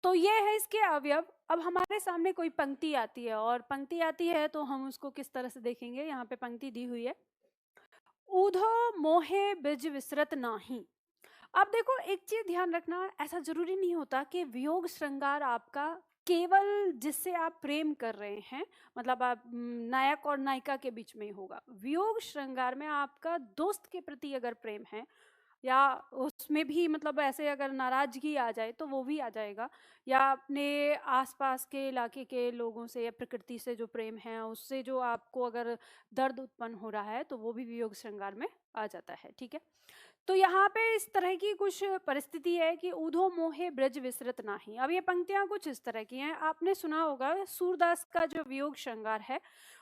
तो ये है इसके अवयव। अब हमारे सामने कोई पंक्ति आती है, और पंक्ति आती है तो हम उसको किस तरह से देखेंगे। यहाँ पे पंक्ति दी हुई है, ऊधो मोहे बिज विसरत नाही। अब देखो एक चीज ध्यान रखना, ऐसा जरूरी नहीं होता कि वियोग श्रृंगार आपका केवल जिससे आप प्रेम कर रहे हैं, मतलब आप नायक और नायिका के बीच में ही होगा। वियोग श्रृंगार में आपका दोस्त के प्रति अगर प्रेम है, या उसमें भी मतलब ऐसे अगर नाराजगी आ जाए तो वो भी आ जाएगा, या अपने आसपास के इलाके के लोगों से या प्रकृति से जो प्रेम है उससे जो आपको अगर दर्द उत्पन्न हो रहा है, तो वो भी वियोग श्रृंगार में आ जाता है, ठीक है। तो यहाँ पे इस तरह की कुछ परिस्थिति है कि ऊधो मोहे ब्रज विसरत नाही। अब ये पंक्तियां कुछ इस तरह की हैं। आपने सुना होगा सूरदास का जो वियोग श्रृंगार है,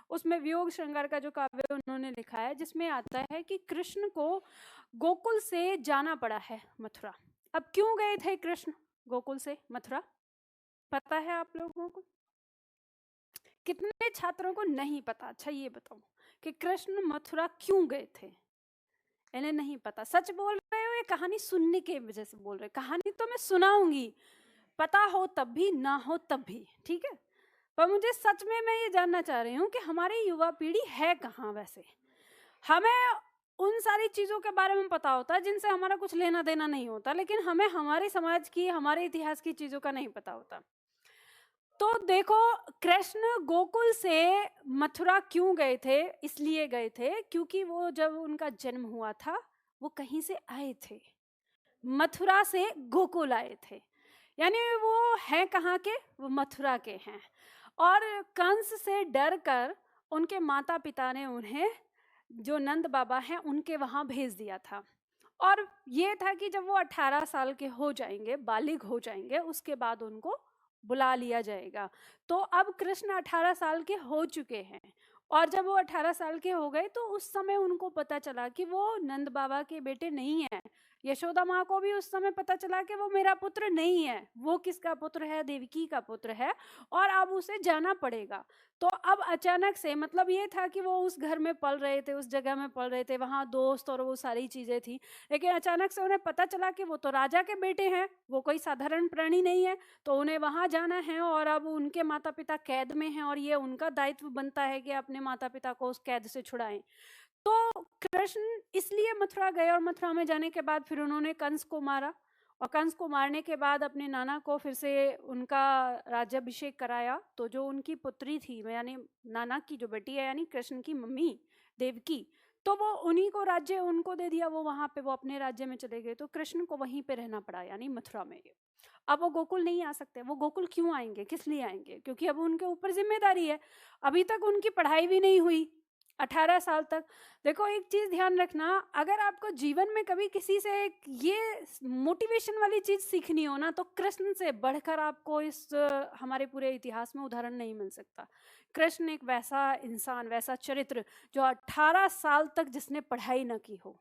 उसमें वियोग श्रृंगार का जो काव्य उन्होंने लिखा है, जिसमें आता है कि कृष्ण को गोकुल से जाना पड़ा है मथुरा। अब क्यों गए थे कृष्ण गोकुल से मथुरा, पता है आप लोगों को? कितने छात्रों को नहीं पता? अच्छा ये बताओ कि कृष्ण मथुरा क्यों गए थे? इन्हें नहीं पता। सच बोल रहे हो, ये कहानी सुनने के वजह से बोल रहे। कहानी तो मैं सुनाऊंगी, पता हो तब भी, ना हो तब भी, ठीक है। पर मुझे सच में मैं ये जानना चाह रही हूँ कि हमारी युवा पीढ़ी है कहाँ वैसे। हमें उन सारी चीज़ों के बारे में पता होता है जिनसे हमारा कुछ लेना देना नहीं होता, लेकिन हमें हमारे समाज की, हमारे इतिहास की चीज़ों का नहीं पता होता। तो देखो, कृष्ण गोकुल से मथुरा क्यों गए थे? इसलिए गए थे क्योंकि वो जब उनका जन्म हुआ था, वो कहीं से आए थे, मथुरा से गोकुल आए थे। यानी वो हैं कहाँ के? वो मथुरा के हैं। और कंस से डर कर उनके माता पिता ने उन्हें, जो नंद बाबा हैं, उनके वहाँ भेज दिया था। और ये था कि जब वो 18 साल के हो जाएंगे, बालिग हो जाएंगे, उसके बाद उनको बुला लिया जाएगा। तो अब कृष्ण 18 साल के हो चुके हैं, और जब वो 18 साल के हो गए तो उस समय उनको पता चला कि वो नंद बाबा के बेटे नहीं हैं। यशोदा माँ को भी उस समय पता चला कि वो मेरा पुत्र नहीं है, वो किसका पुत्र है? देवकी का पुत्र है, और अब उसे जाना पड़ेगा। तो अब अचानक से, मतलब ये था कि वो उस घर में पल रहे थे, उस जगह में पल रहे थे, वहाँ दोस्त और वो सारी चीज़ें थी, लेकिन अचानक से उन्हें पता चला कि वो तो राजा के बेटे हैं, वो कोई साधारण प्राणी नहीं है, तो उन्हें वहाँ जाना है। और अब उनके माता पिता कैद में हैं, और ये उनका दायित्व बनता है कि अपने माता पिता को उस कैद से छुड़ाएं। तो कृष्ण इसलिए मथुरा गए, और मथुरा में जाने के बाद फिर उन्होंने कंस को मारा, और कंस को मारने के बाद अपने नाना को फिर से उनका राज्याभिषेक कराया। तो जो उनकी पुत्री थी, यानी नाना की जो बेटी है, यानी कृष्ण की मम्मी देवकी, तो वो उन्हीं को राज्य उनको दे दिया। वो वहाँ पे वो अपने राज्य में चले गए, तो कृष्ण को वहीं पे रहना पड़ा, यानी मथुरा में। अब वो गोकुल नहीं आ सकते। वो गोकुल क्यों आएंगे, किस लिए आएंगे? क्योंकि अब उनके ऊपर जिम्मेदारी है। अभी तक उनकी पढ़ाई भी नहीं हुई 18 साल तक। देखो एक चीज ध्यान रखना, अगर आपको जीवन में कभी किसी से ये मोटिवेशन वाली चीज सीखनी हो ना, तो कृष्ण से बढ़कर आपको इस हमारे पूरे इतिहास में उदाहरण नहीं मिल सकता। कृष्ण एक वैसा इंसान, वैसा चरित्र, जो 18 साल तक जिसने पढ़ाई न की हो।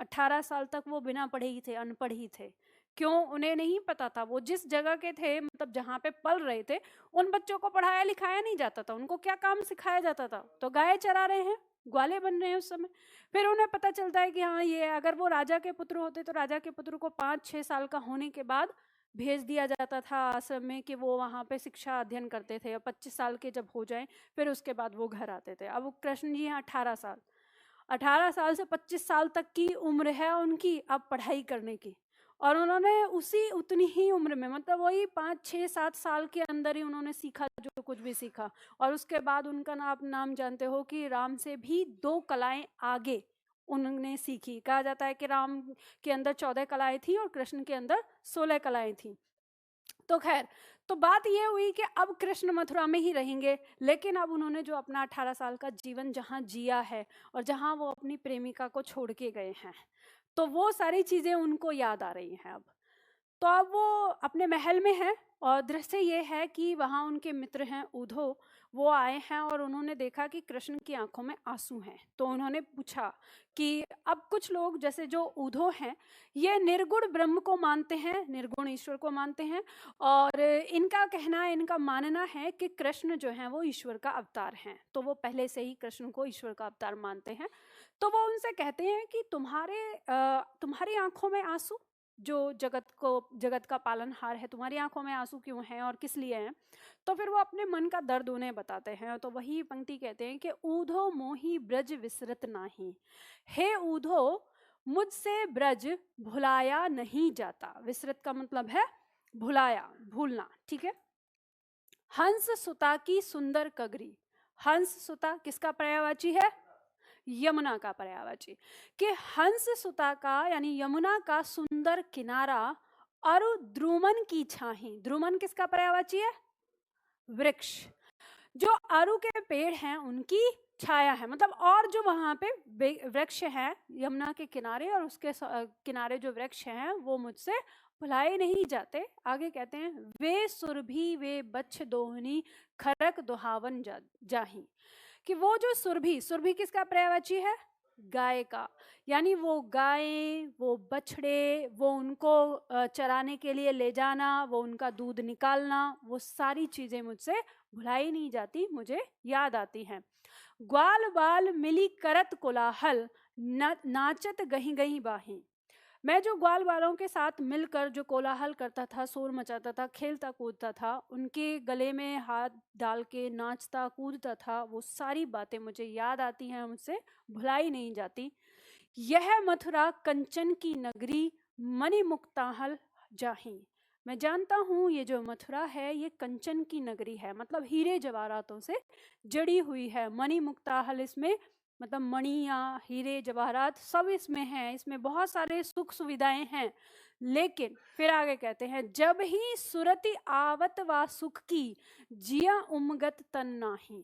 18 साल तक वो बिना पढ़े ही थे, अनपढ़ ही थे, क्यों? उन्हें नहीं पता था, वो जिस जगह के थे, मतलब जहाँ पे पल रहे थे, उन बच्चों को पढ़ाया लिखाया नहीं जाता था। उनको क्या काम सिखाया जाता था? तो गाय चरा रहे हैं, ग्वाले बन रहे हैं उस समय। फिर उन्हें पता चलता है कि हाँ, ये अगर वो राजा के पुत्र होते तो राजा के पुत्र को 5-6 साल का होने के बाद भेज दिया जाता था आश्रम में कि वो वहाँ पे शिक्षा अध्ययन करते थे, और 25 साल के जब हो जाएं फिर उसके बाद वो घर आते थे। अब कृष्ण जी हैं 18 साल से 25 साल तक की उम्र है उनकी अब पढ़ाई करने की, और उन्होंने उसी उतनी ही उम्र में, मतलब वही 5-6-7 साल के अंदर ही उन्होंने सीखा जो कुछ भी सीखा। और उसके बाद उनका आप नाम जानते हो कि राम से भी 2 कलाएं आगे उन्होंने सीखी। कहा जाता है कि राम के अंदर 14 कलाएं थी और कृष्ण के अंदर 16 कलाएं थी। तो खैर, तो बात ये हुई कि अब कृष्ण मथुरा में ही रहेंगे, लेकिन अब उन्होंने जो अपना 18 साल का जीवन जहाँ जिया है और जहाँ वो अपनी प्रेमिका को छोड़ के गए हैं, तो वो सारी चीज़ें उनको याद आ रही हैं अब। तो अब वो अपने महल में हैं, और दृश्य ये है कि वहाँ उनके मित्र हैं ऊधो, वो आए हैं और उन्होंने देखा कि कृष्ण की आंखों में आंसू हैं। तो उन्होंने पूछा कि अब कुछ लोग जैसे जो ऊधो हैं, ये निर्गुण ब्रह्म को मानते हैं, निर्गुण ईश्वर को मानते हैं, और इनका कहना है, इनका मानना है कि कृष्ण जो है वो ईश्वर का अवतार हैं। तो वो पहले से ही कृष्ण को ईश्वर का अवतार मानते हैं। तो वो उनसे कहते हैं कि तुम्हारी आंखों में आंसू, जो जगत का पालनहार है, तुम्हारी आंखों में आंसू क्यों हैं और किस लिए हैं? तो फिर वो अपने मन का दर्द उन्हें बताते हैं। तो वही पंक्ति कहते हैं कि ऊधो मोही ब्रज विसरत नाही, हे ऊधो मुझसे ब्रज भुलाया नहीं जाता। विसरत का मतलब है भुलाया, भूलना, ठीक है। हंस सुता की सुंदर कगरी, हंस सुता किसका पर्यायवाची है? यमुना का पर्यायवाची। कि हंस सुता का यानी यमुना का सुंदर किनारा, अरु द्रुमन की छाही, द्रुमन किसका पर्यायवाची है? वृक्ष। जो अरु के पेड़ हैं उनकी छाया है, मतलब और जो वहां पे वृक्ष हैं यमुना के किनारे, और उसके किनारे जो वृक्ष हैं वो मुझसे भुलाए नहीं जाते। आगे कहते हैं, वे सुरभि वे बच्छ दोहनी खरक दुहावन जाही। कि वो जो सुरभि, सुरभि किसका पर्यायवाची है? गाय का। यानी वो गायें, वो बछड़े, वो उनको चराने के लिए ले जाना, वो उनका दूध निकालना, वो सारी चीजें मुझसे भुलाई नहीं जाती, मुझे याद आती हैं। ग्वाल बाल मिली करत कोलाहल, नाचत गही गही बाही। मैं जो ग्वाल वालों के साथ मिलकर जो कोलाहल करता था, शोर मचाता था, खेलता कूदता था, उनके गले में हाथ डाल के नाचता कूदता था, वो सारी बातें मुझे याद आती हैं, मुझसे भुलाई नहीं जाती। यह मथुरा कंचन की नगरी, मणि मुक्ताहल जाही। मैं जानता हूँ ये जो मथुरा है ये कंचन की नगरी है, मतलब हीरे जवाहरातों से जड़ी हुई है। मणि मुक्ताहल इसमें मतलब मणियाँ, हीरे जवाहरात सब इसमें हैं, इसमें बहुत सारे सुख सुविधाएं हैं। लेकिन फिर आगे कहते हैं, जब ही सुरति आवत वा सुख की, जिया उमगत तन नाही।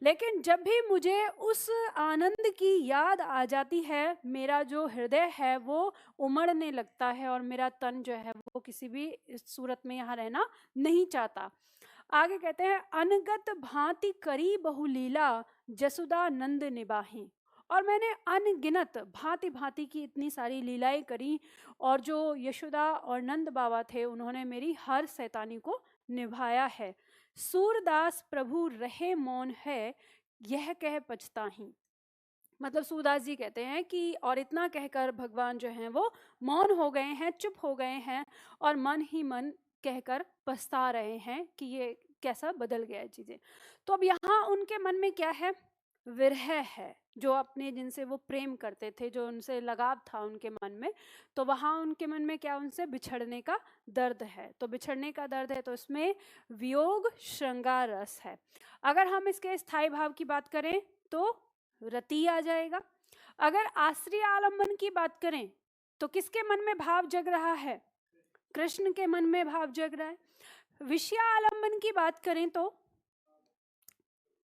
लेकिन जब भी मुझे उस आनंद की याद आ जाती है, मेरा जो हृदय है वो उमड़ने लगता है, और मेरा तन जो है वो किसी भी सूरत में यहाँ रहना नहीं चाहता। आगे कहते हैं, अनगत भांति करी बहुलीला, जसुदा नंद निबाही। और मैंने अनगिनत भांति भांति की इतनी सारी लीलाएं करी, और जो यशोदा और नंद बाबा थे उन्होंने मेरी हर शैतानी को निभाया है। सूरदास प्रभु रहे मौन है, यह कह पछताही। मतलब सूरदास जी कहते हैं कि और इतना कहकर भगवान जो हैं वो मौन हो गए हैं, चुप हो गए हैं, और मन ही मन कहकर पछता रहे हैं कि ये कैसा बदल गया है चीजें। तो अब यहाँ उनके मन में क्या है? विरह है, जो अपने जिनसे वो प्रेम करते थे, जो उनसे लगाव था उनके मन में, तो वहाँ उनके मन में क्या? उनसे बिछड़ने का दर्द है। तो बिछड़ने का दर्द है तो इसमें वियोग श्रृंगार रस है। अगर हम इसके स्थायी भाव की बात करें तो रति आ जाएगा। अगर आश्रय आलंबन की बात करें तो किसके मन में भाव जग रहा है? कृष्ण के मन में भाव जग रहा है। विषय आलंबन की बात करें तो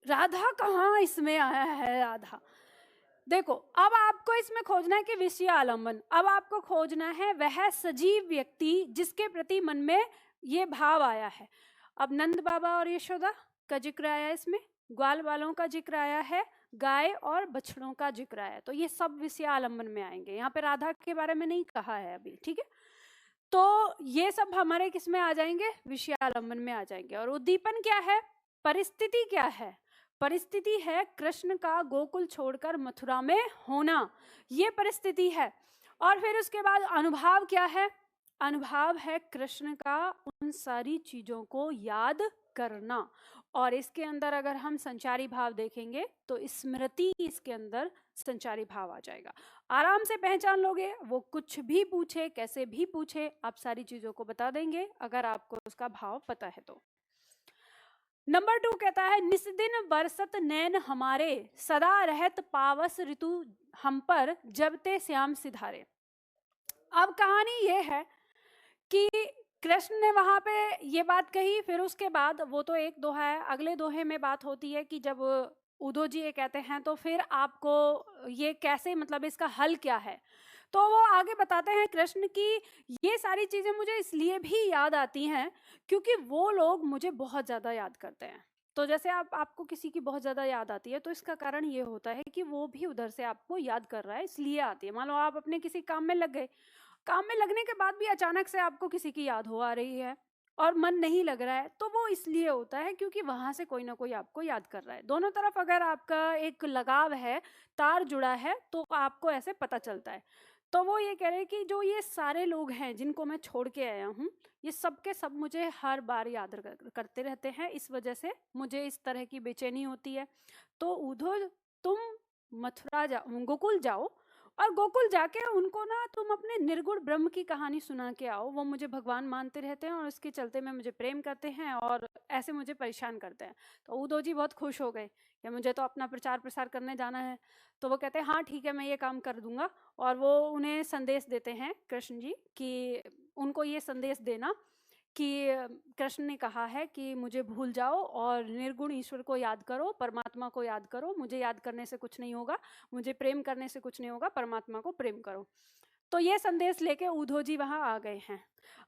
राधा कहाँ इसमें आया है? राधा देखो, अब आपको इसमें खोजना है कि विषय आलंबन, अब आपको खोजना है वह सजीव व्यक्ति जिसके प्रति मन में ये भाव आया है। अब नंद बाबा और यशोदा का जिक्र आया, इसमें ग्वाल वालों का जिक्र आया है, गाय और बछड़ों का जिक्र आया, तो ये सब विषय आलंबन में आएंगे। यहाँ पे राधा के बारे में नहीं कहा है अभी, ठीक है। तो ये सब हमारे किस में आ जाएंगे, विषयालंबन में आ जाएंगे। और उद्दीपन क्या है, परिस्थिति क्या है, परिस्थिति है कृष्ण का गोकुल छोड़कर मथुरा में होना, ये परिस्थिति है। और फिर उसके बाद अनुभाव क्या है, अनुभाव है कृष्ण का उन सारी चीजों को याद करना। और इसके अंदर अगर हम संचारी भाव देखेंगे तो स्मृति इसके अंदर संचारी भाव आ जाएगा। आराम से पहचान लोगे, वो कुछ भी पूछे, कैसे भी पूछे, आप सारी चीजों को बता देंगे अगर आपको उसका भाव पता है तो। नंबर 2 कहता है, निस्दिन बरसत नैन हमारे, सदा रहत पावस ऋतु हम पर, जब ते श्याम सिधारे। अब कहानी ये है कि कृष्ण ने वहां पे ये बात कही, फिर उसके बाद वो तो एक दोहा है, अगले दोहे में बात होती है कि जब उद्धव जी ये कहते हैं तो फिर आपको ये कैसे, मतलब इसका हल क्या है। तो वो आगे बताते हैं कृष्ण की ये सारी चीजें मुझे इसलिए भी याद आती हैं क्योंकि वो लोग मुझे बहुत ज्यादा याद करते हैं। तो जैसे आपको किसी की बहुत ज्यादा याद आती है तो इसका कारण ये होता है कि वो भी उधर से आपको याद कर रहा है, इसलिए आती है। मान लो आप अपने किसी काम में लग गए, काम में लगने के बाद भी अचानक से आपको किसी की याद हो आ रही है और मन नहीं लग रहा है, तो वो इसलिए होता है क्योंकि वहां से कोई ना कोई आपको याद कर रहा है। दोनों तरफ अगर आपका एक लगाव है, तार जुड़ा है, तो आपको ऐसे पता चलता है। तो वो ये कह रहे हैं कि जो ये सारे लोग हैं जिनको मैं छोड़ के आया हूँ, ये सब के सब मुझे हर बार याद करते रहते हैं, इस वजह से मुझे इस तरह की बेचैनी होती है। तो उद्धव, तुम मथुरा जाओ, गोकुल जाओ, और गोकुल जाके उनको ना तुम अपने निर्गुण ब्रह्म की कहानी सुना के आओ। वो मुझे भगवान मानते रहते हैं और उसके चलते में मुझे प्रेम करते हैं और ऐसे मुझे परेशान करते हैं। तो उद्धव जी बहुत खुश हो गए कि मुझे तो अपना प्रचार प्रसार करने जाना है। तो वो कहते हैं हाँ ठीक है, मैं ये काम कर दूंगा। और वो उन्हें संदेश देते हैं कृष्ण जी कि उनको ये संदेश देना कि कृष्ण ने कहा है कि मुझे भूल जाओ और निर्गुण ईश्वर को याद करो, परमात्मा को याद करो। मुझे याद करने से कुछ नहीं होगा, मुझे प्रेम करने से कुछ नहीं होगा, परमात्मा को प्रेम करो। तो ये संदेश लेके उद्धव जी वहां आ गए हैं।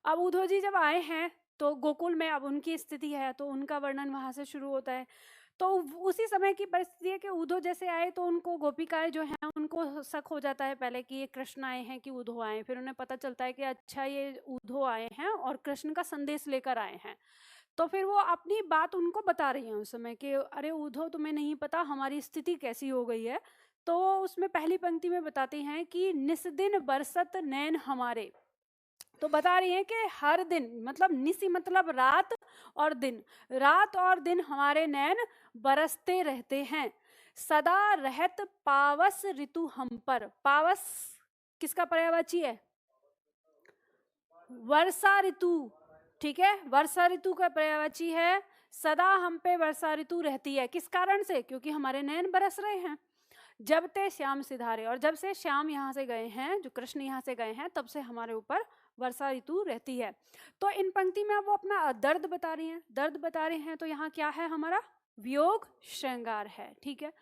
अब उद्धव जी जब आए हैं तो गोकुल में अब उनकी स्थिति है, तो उनका वर्णन वहां से शुरू होता है। तो उसी समय की परिस्थिति है कि उद्धव जैसे आए तो उनको गोपिकाएं जो हैं उनको शक हो जाता है पहले कि ये कृष्ण आए हैं कि उद्धव आए हैं। फिर उन्हें पता चलता है कि अच्छा ये उद्धव आए हैं और कृष्ण का संदेश लेकर आए हैं। तो फिर वो अपनी बात उनको बता रही हैं उस समय कि अरे उद्धव, तुम्हें नहीं पता हमारी स्थिति कैसी हो गई है। तो उसमें पहली पंक्ति में बताती हैं कि निस्दिन बरसत नैन हमारे। तो बता रही हैं कि हर दिन, मतलब निसी मतलब रात और दिन, रात और दिन हमारे नैन बरसते रहते हैं। सदा रहत पावस ऋतु हम पर। पावस किसका पर्यायवाची है, वर्षा ऋतु, ठीक है, वर्षा ऋतु का पर्यायवाची है। सदा हम पे वर्षा ऋतु रहती है, किस कारण से, क्योंकि हमारे नैन बरस रहे हैं। जब ते श्याम सिधारे, और जब से श्याम यहाँ से गए हैं, जो कृष्ण यहाँ से गए हैं, तब से हमारे ऊपर वर्षा ऋतु रहती है। तो इन पंक्ति में वो अपना दर्द बता रही हैं, दर्द बता रहे हैं। तो यहाँ क्या है, हमारा वियोग श्रृंगार है, ठीक है।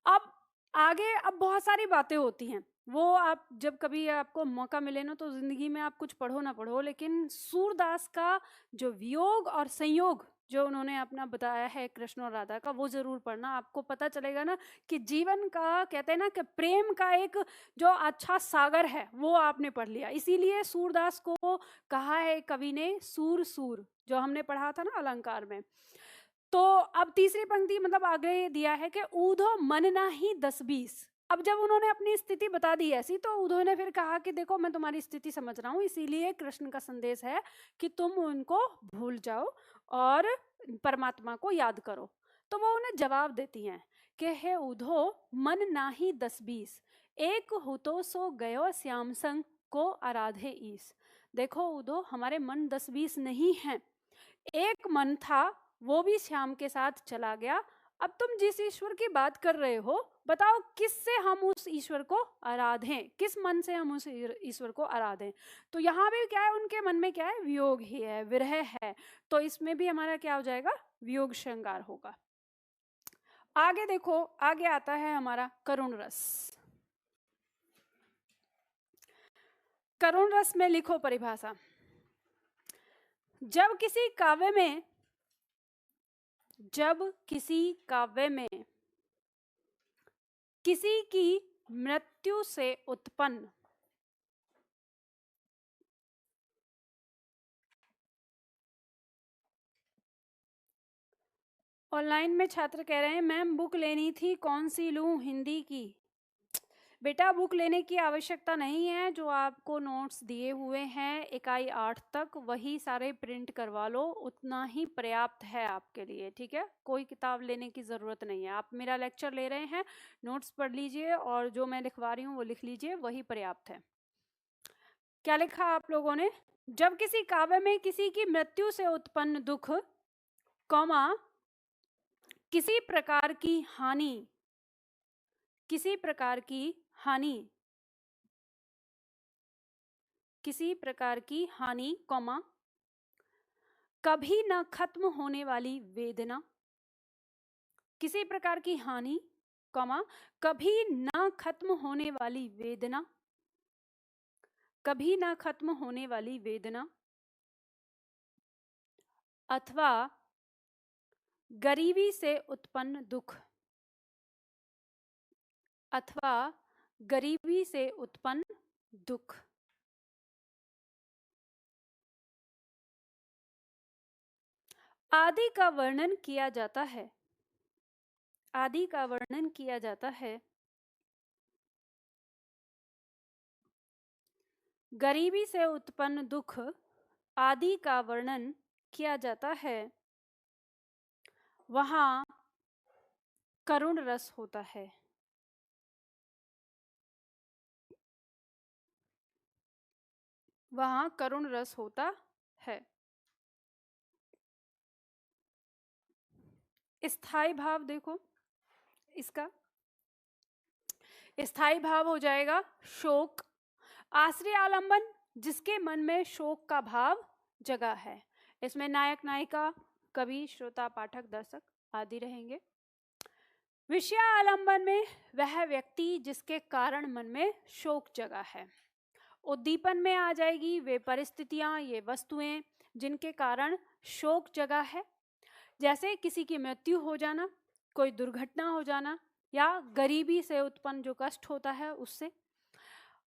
अब आगे अब बहुत सारी बातें होती हैं, वो आप जब कभी आपको मौका मिले ना तो जिंदगी में आप कुछ पढ़ो ना पढ़ो, लेकिन सूरदास का जो वियोग और संयोग जो उन्होंने अपना बताया है कृष्ण और राधा का, वो जरूर पढ़ना। आपको पता चलेगा ना कि जीवन का, कहते हैं ना कि प्रेम का एक जो अच्छा सागर है वो आपने पढ़ लिया। इसीलिए सूरदास को कहा है कवि ने सूर सूर, जो हमने पढ़ा था ना अलंकार में। तो अब तीसरी पंक्ति मतलब आगे दिया है कि ऊधो मन ना ही 10-20। अब जब उन्होंने अपनी स्थिति बता दी ऐसी, तो उद्धव ने फिर कहा कि देखो मैं तुम्हारी स्थिति समझ रहा हूँ, इसीलिए कृष्ण का संदेश है कि तुम उनको भूल जाओ और परमात्मा को याद करो। तो वो उन्हें जवाब देती हैं कि हे उद्धव, मन ना ही 10-20, एक हुतो सो गयो श्याम संग को आराधे ईस। देखो उद्धव, हमारे मन 10-20 नहीं है, एक मन था, वो भी श्याम के साथ चला गया। अब तुम जिस ईश्वर की बात कर रहे हो, बताओ किससे हम उस ईश्वर को आराधें, किस मन से हम उस ईश्वर को आराधें। तो यहाँ भी क्या है, उनके मन में क्या है, वियोग ही है, विरह है। तो इसमें भी हमारा क्या हो जाएगा, वियोग श्रृंगार होगा। आगे देखो, आगे आता है हमारा करुण रस। करुण रस में लिखो परिभाषा। जब किसी काव्य में किसी की मृत्यु से उत्पन्न ऑनलाइन में छात्र कह रहे हैं मैम बुक लेनी थी, कौन सी लूं, हिंदी की? बेटा बुक लेने की आवश्यकता नहीं है, जो आपको नोट्स दिए हुए हैं इकाई 8 तक वही सारे प्रिंट करवा लो, उतना ही पर्याप्त है आपके लिए, ठीक है? कोई किताब लेने की ज़रूरत नहीं है। आप मेरा लेक्चर ले रहे हैं, नोट्स पढ़ लीजिए और जो मैं लिखवा रही हूँ वो लिख लीजिए, वही पर्याप्त है। क्या लिखा आप लोगों ने? जब किसी काव्य में किसी की मृत्यु से उत्पन्न दुख, कौमा, किसी प्रकार की हानि, किसी प्रकार की हानि, किसी प्रकार की हानि, कौमा, कभी न खत्म होने वाली वेदना, किसी प्रकार की हानि, कौमा, कभी न खत्म होने वाली वेदना, कभी न खत्म होने वाली वेदना, अथवा गरीबी से उत्पन्न दुख, अथवा गरीबी से उत्पन्न दुख। आदि का वर्णन किया जाता है, आदि का वर्णन किया जाता है, गरीबी से उत्पन्न दुख आदि का वर्णन किया जाता है, वहां करुण रस होता है, वहां करुण रस होता है। स्थाई भाव देखो इसका, स्थाई भाव हो जाएगा शोक, आश्रय आलंबन, जिसके मन में शोक का भाव जगा है। इसमें नायक नायिका, कवि, श्रोता, पाठक, दर्शक आदि रहेंगे। विषय आलंबन में वह व्यक्ति जिसके कारण मन में शोक जगा है। उद्दीपन में आ जाएगी वे परिस्थितियां, ये वस्तुएं जिनके कारण शोक जगा है, जैसे किसी की मृत्यु हो जाना, कोई दुर्घटना हो जाना, या गरीबी से उत्पन्न जो कष्ट होता है उससे।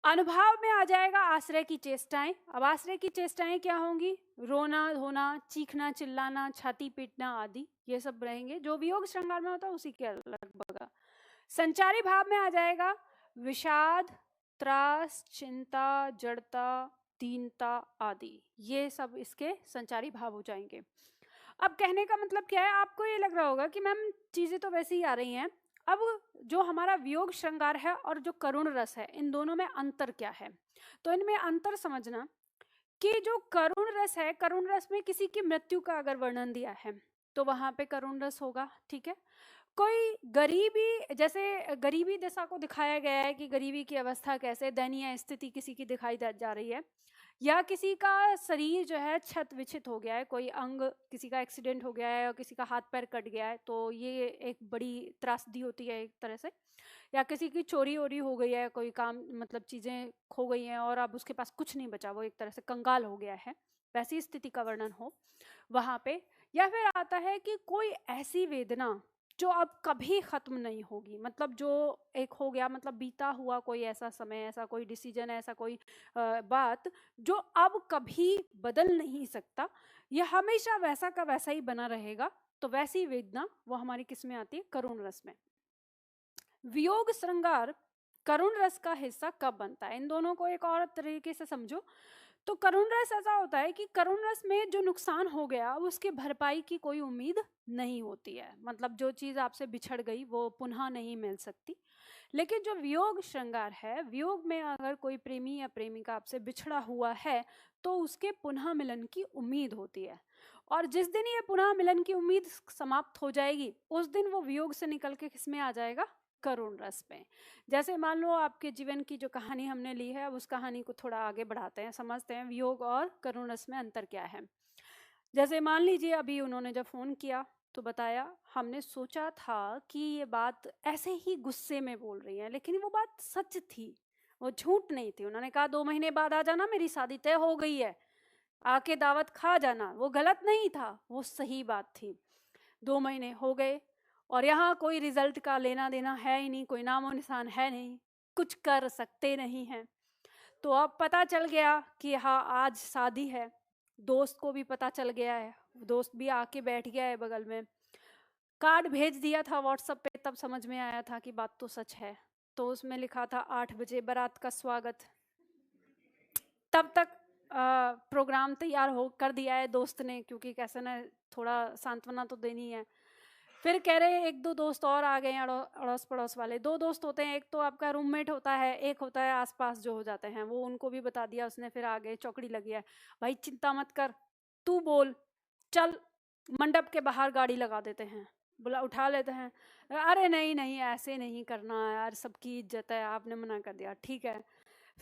अनुभाव में आ जाएगा आश्रय की चेष्टाएं। अब आश्रय की चेष्टाएं क्या होंगी? रोना धोना, चीखना चिल्लाना, छाती पीटना आदि, ये सब रहेंगे जो वियोग श्रृंगार में होता है उसी के लगभग। संचारी भाव में आ जाएगा विषाद, त्रास, चिंता, जड़ता, दीनता आदि, ये सब इसके संचारी भाव हो जाएंगे। अब कहने का मतलब क्या है, आपको ये लग रहा होगा कि मैम चीजें तो वैसे ही आ रही हैं, अब जो हमारा वियोग श्रृंगार है और जो करुण रस है, इन दोनों में अंतर क्या है? तो इनमें अंतर समझना कि जो करुण रस है, करुण रस में किसी की मृत्यु का अगर वर्णन दिया है तो वहां पे करुण रस होगा, ठीक है? कोई गरीबी, जैसे गरीबी दशा को दिखाया गया है कि गरीबी की अवस्था कैसे, दयनीय स्थिति किसी की दिखाई जा रही है, या किसी का शरीर जो है छत विछित हो गया है, कोई अंग किसी का एक्सीडेंट हो गया है और किसी का हाथ पैर कट गया है, तो ये एक बड़ी त्रासदी होती है एक तरह से। या किसी की चोरी वोरी हो गई है, कोई काम मतलब चीज़ें खो गई हैं और अब उसके पास कुछ नहीं बचा, वो एक तरह से कंगाल हो गया है, वैसी स्थिति का वर्णन हो वहाँ पे। या फिर आता है कि कोई ऐसी वेदना जो अब कभी ख़त्म नहीं होगी, मतलब जो एक हो गया, मतलब बीता हुआ कोई ऐसा समय, ऐसा कोई डिसीजन, ऐसा कोई बात जो अब कभी बदल नहीं सकता, यह हमेशा वैसा का वैसा ही बना रहेगा, तो वैसी वेदना वो हमारी किस में आती है? करुण रस में। वियोग श्रृंगार करुण रस का हिस्सा कब बनता है? इन दोनों को एक और तरीके से समझो तो करुण रस ऐसा होता है कि करुण रस में जो नुकसान हो गया उसकी भरपाई की कोई उम्मीद नहीं होती है, मतलब जो चीज़ आपसे बिछड़ गई वो पुनः नहीं मिल सकती। लेकिन जो वियोग श्रृंगार है, वियोग में अगर कोई प्रेमी या प्रेमिका आपसे बिछड़ा हुआ है तो उसके पुनः मिलन की उम्मीद होती है, और जिस दिन ये पुनः मिलन की उम्मीद समाप्त हो जाएगी उस दिन वो वियोग से निकल के किस में आ जाएगा? करुण रस में। जैसे मान लो आपके जीवन की जो कहानी हमने ली है, अब उस कहानी को थोड़ा आगे बढ़ाते हैं, समझते हैं वियोग और करुण रस में अंतर क्या है। जैसे मान लीजिए अभी उन्होंने जब फ़ोन किया तो बताया हमने सोचा था कि ये बात ऐसे ही गुस्से में बोल रही है, लेकिन वो बात सच थी, वो झूठ नहीं थी। उन्होंने कहा 2 महीने बाद आ जाना, मेरी शादी तय हो गई है, आके दावत खा जाना। वो गलत नहीं था, वो सही बात थी। 2 महीने हो गए और यहाँ कोई रिजल्ट का लेना देना है ही नहीं, कोई नामो निशान है नहीं, कुछ कर सकते नहीं हैं। तो अब पता चल गया कि हाँ आज शादी है, दोस्त को भी पता चल गया है, दोस्त भी आके बैठ गया है बगल में। कार्ड भेज दिया था व्हाट्सएप पे, तब समझ में आया था कि बात तो सच है। तो उसमें लिखा था 8 बजे बारात का स्वागत। तब तक प्रोग्राम तैयार हो कर दिया है दोस्त ने, क्योंकि कैसे ना थोड़ा सांत्वना तो देनी है। फिर कह रहे एक दो दोस्त और आ गए हैं, अड़ोस पड़ोस वाले। 2 दोस्त होते हैं, एक तो आपका रूममेट होता है, एक होता है आसपास जो हो जाते हैं, वो उनको भी बता दिया उसने। फिर आगे चौकड़ी लगी है, भाई चिंता मत कर, तू बोल, चल मंडप के बाहर गाड़ी लगा देते हैं, बोला उठा लेते हैं। अरे नहीं नहीं ऐसे नहीं करना यार, सबकी इज्जत है, आपने मना कर दिया, ठीक है।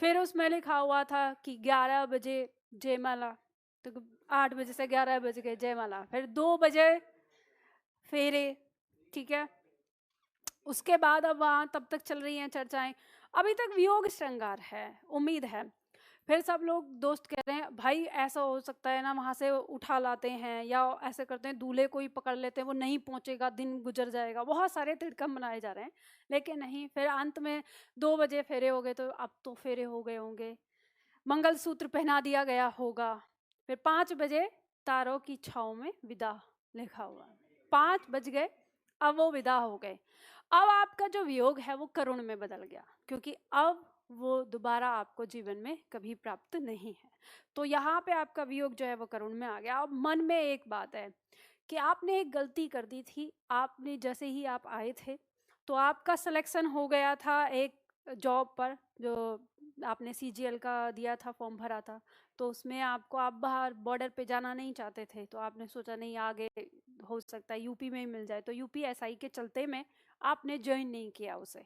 फिर उसमें लिखा हुआ था कि 11 बजे जयमाला, तो 8 बजे से 11 बज गए जयमाला। फिर 2 बजे फेरे, ठीक है। उसके बाद अब वहाँ तब तक चल रही हैं चर्चाएं, अभी तक वियोग श्रृंगार है, उम्मीद है। फिर सब लोग दोस्त कह रहे हैं भाई ऐसा हो सकता है ना, वहाँ से उठा लाते हैं या ऐसे करते हैं, दूल्हे को ही पकड़ लेते हैं, वो नहीं पहुँचेगा, दिन गुजर जाएगा। बहुत सारे तिड़कम बनाए जा रहे हैं, लेकिन नहीं। फिर अंत में 2 बजे फेरे हो गए, तो अब तो फेरे हो गए होंगे, मंगलसूत्र पहना दिया गया होगा। फिर 5 बजे तारों की छाँव में विदा लिखा हुआ, 5 बज गए, अब वो विदा हो गए। अब आपका जो वियोग है वो करुण में बदल गया, क्योंकि अब वो दोबारा आपको जीवन में कभी प्राप्त नहीं है। तो यहाँ पे आपका वियोग जो है वो करुण में आ गया। अब मन में एक बात है कि आपने एक गलती कर दी थी। आपने जैसे ही आप आए थे तो आपका सिलेक्शन हो गया था एक जॉब पर, जो आपने सीजीएल का दिया था, फॉर्म भरा था, तो उसमें आपको, आप बाहर बॉर्डर पे जाना नहीं चाहते थे, तो आपने सोचा नहीं आगे हो सकता है यूपी में ही मिल जाए, तो यूपीएसआई के चलते में आपने ज्वाइन नहीं किया उसे।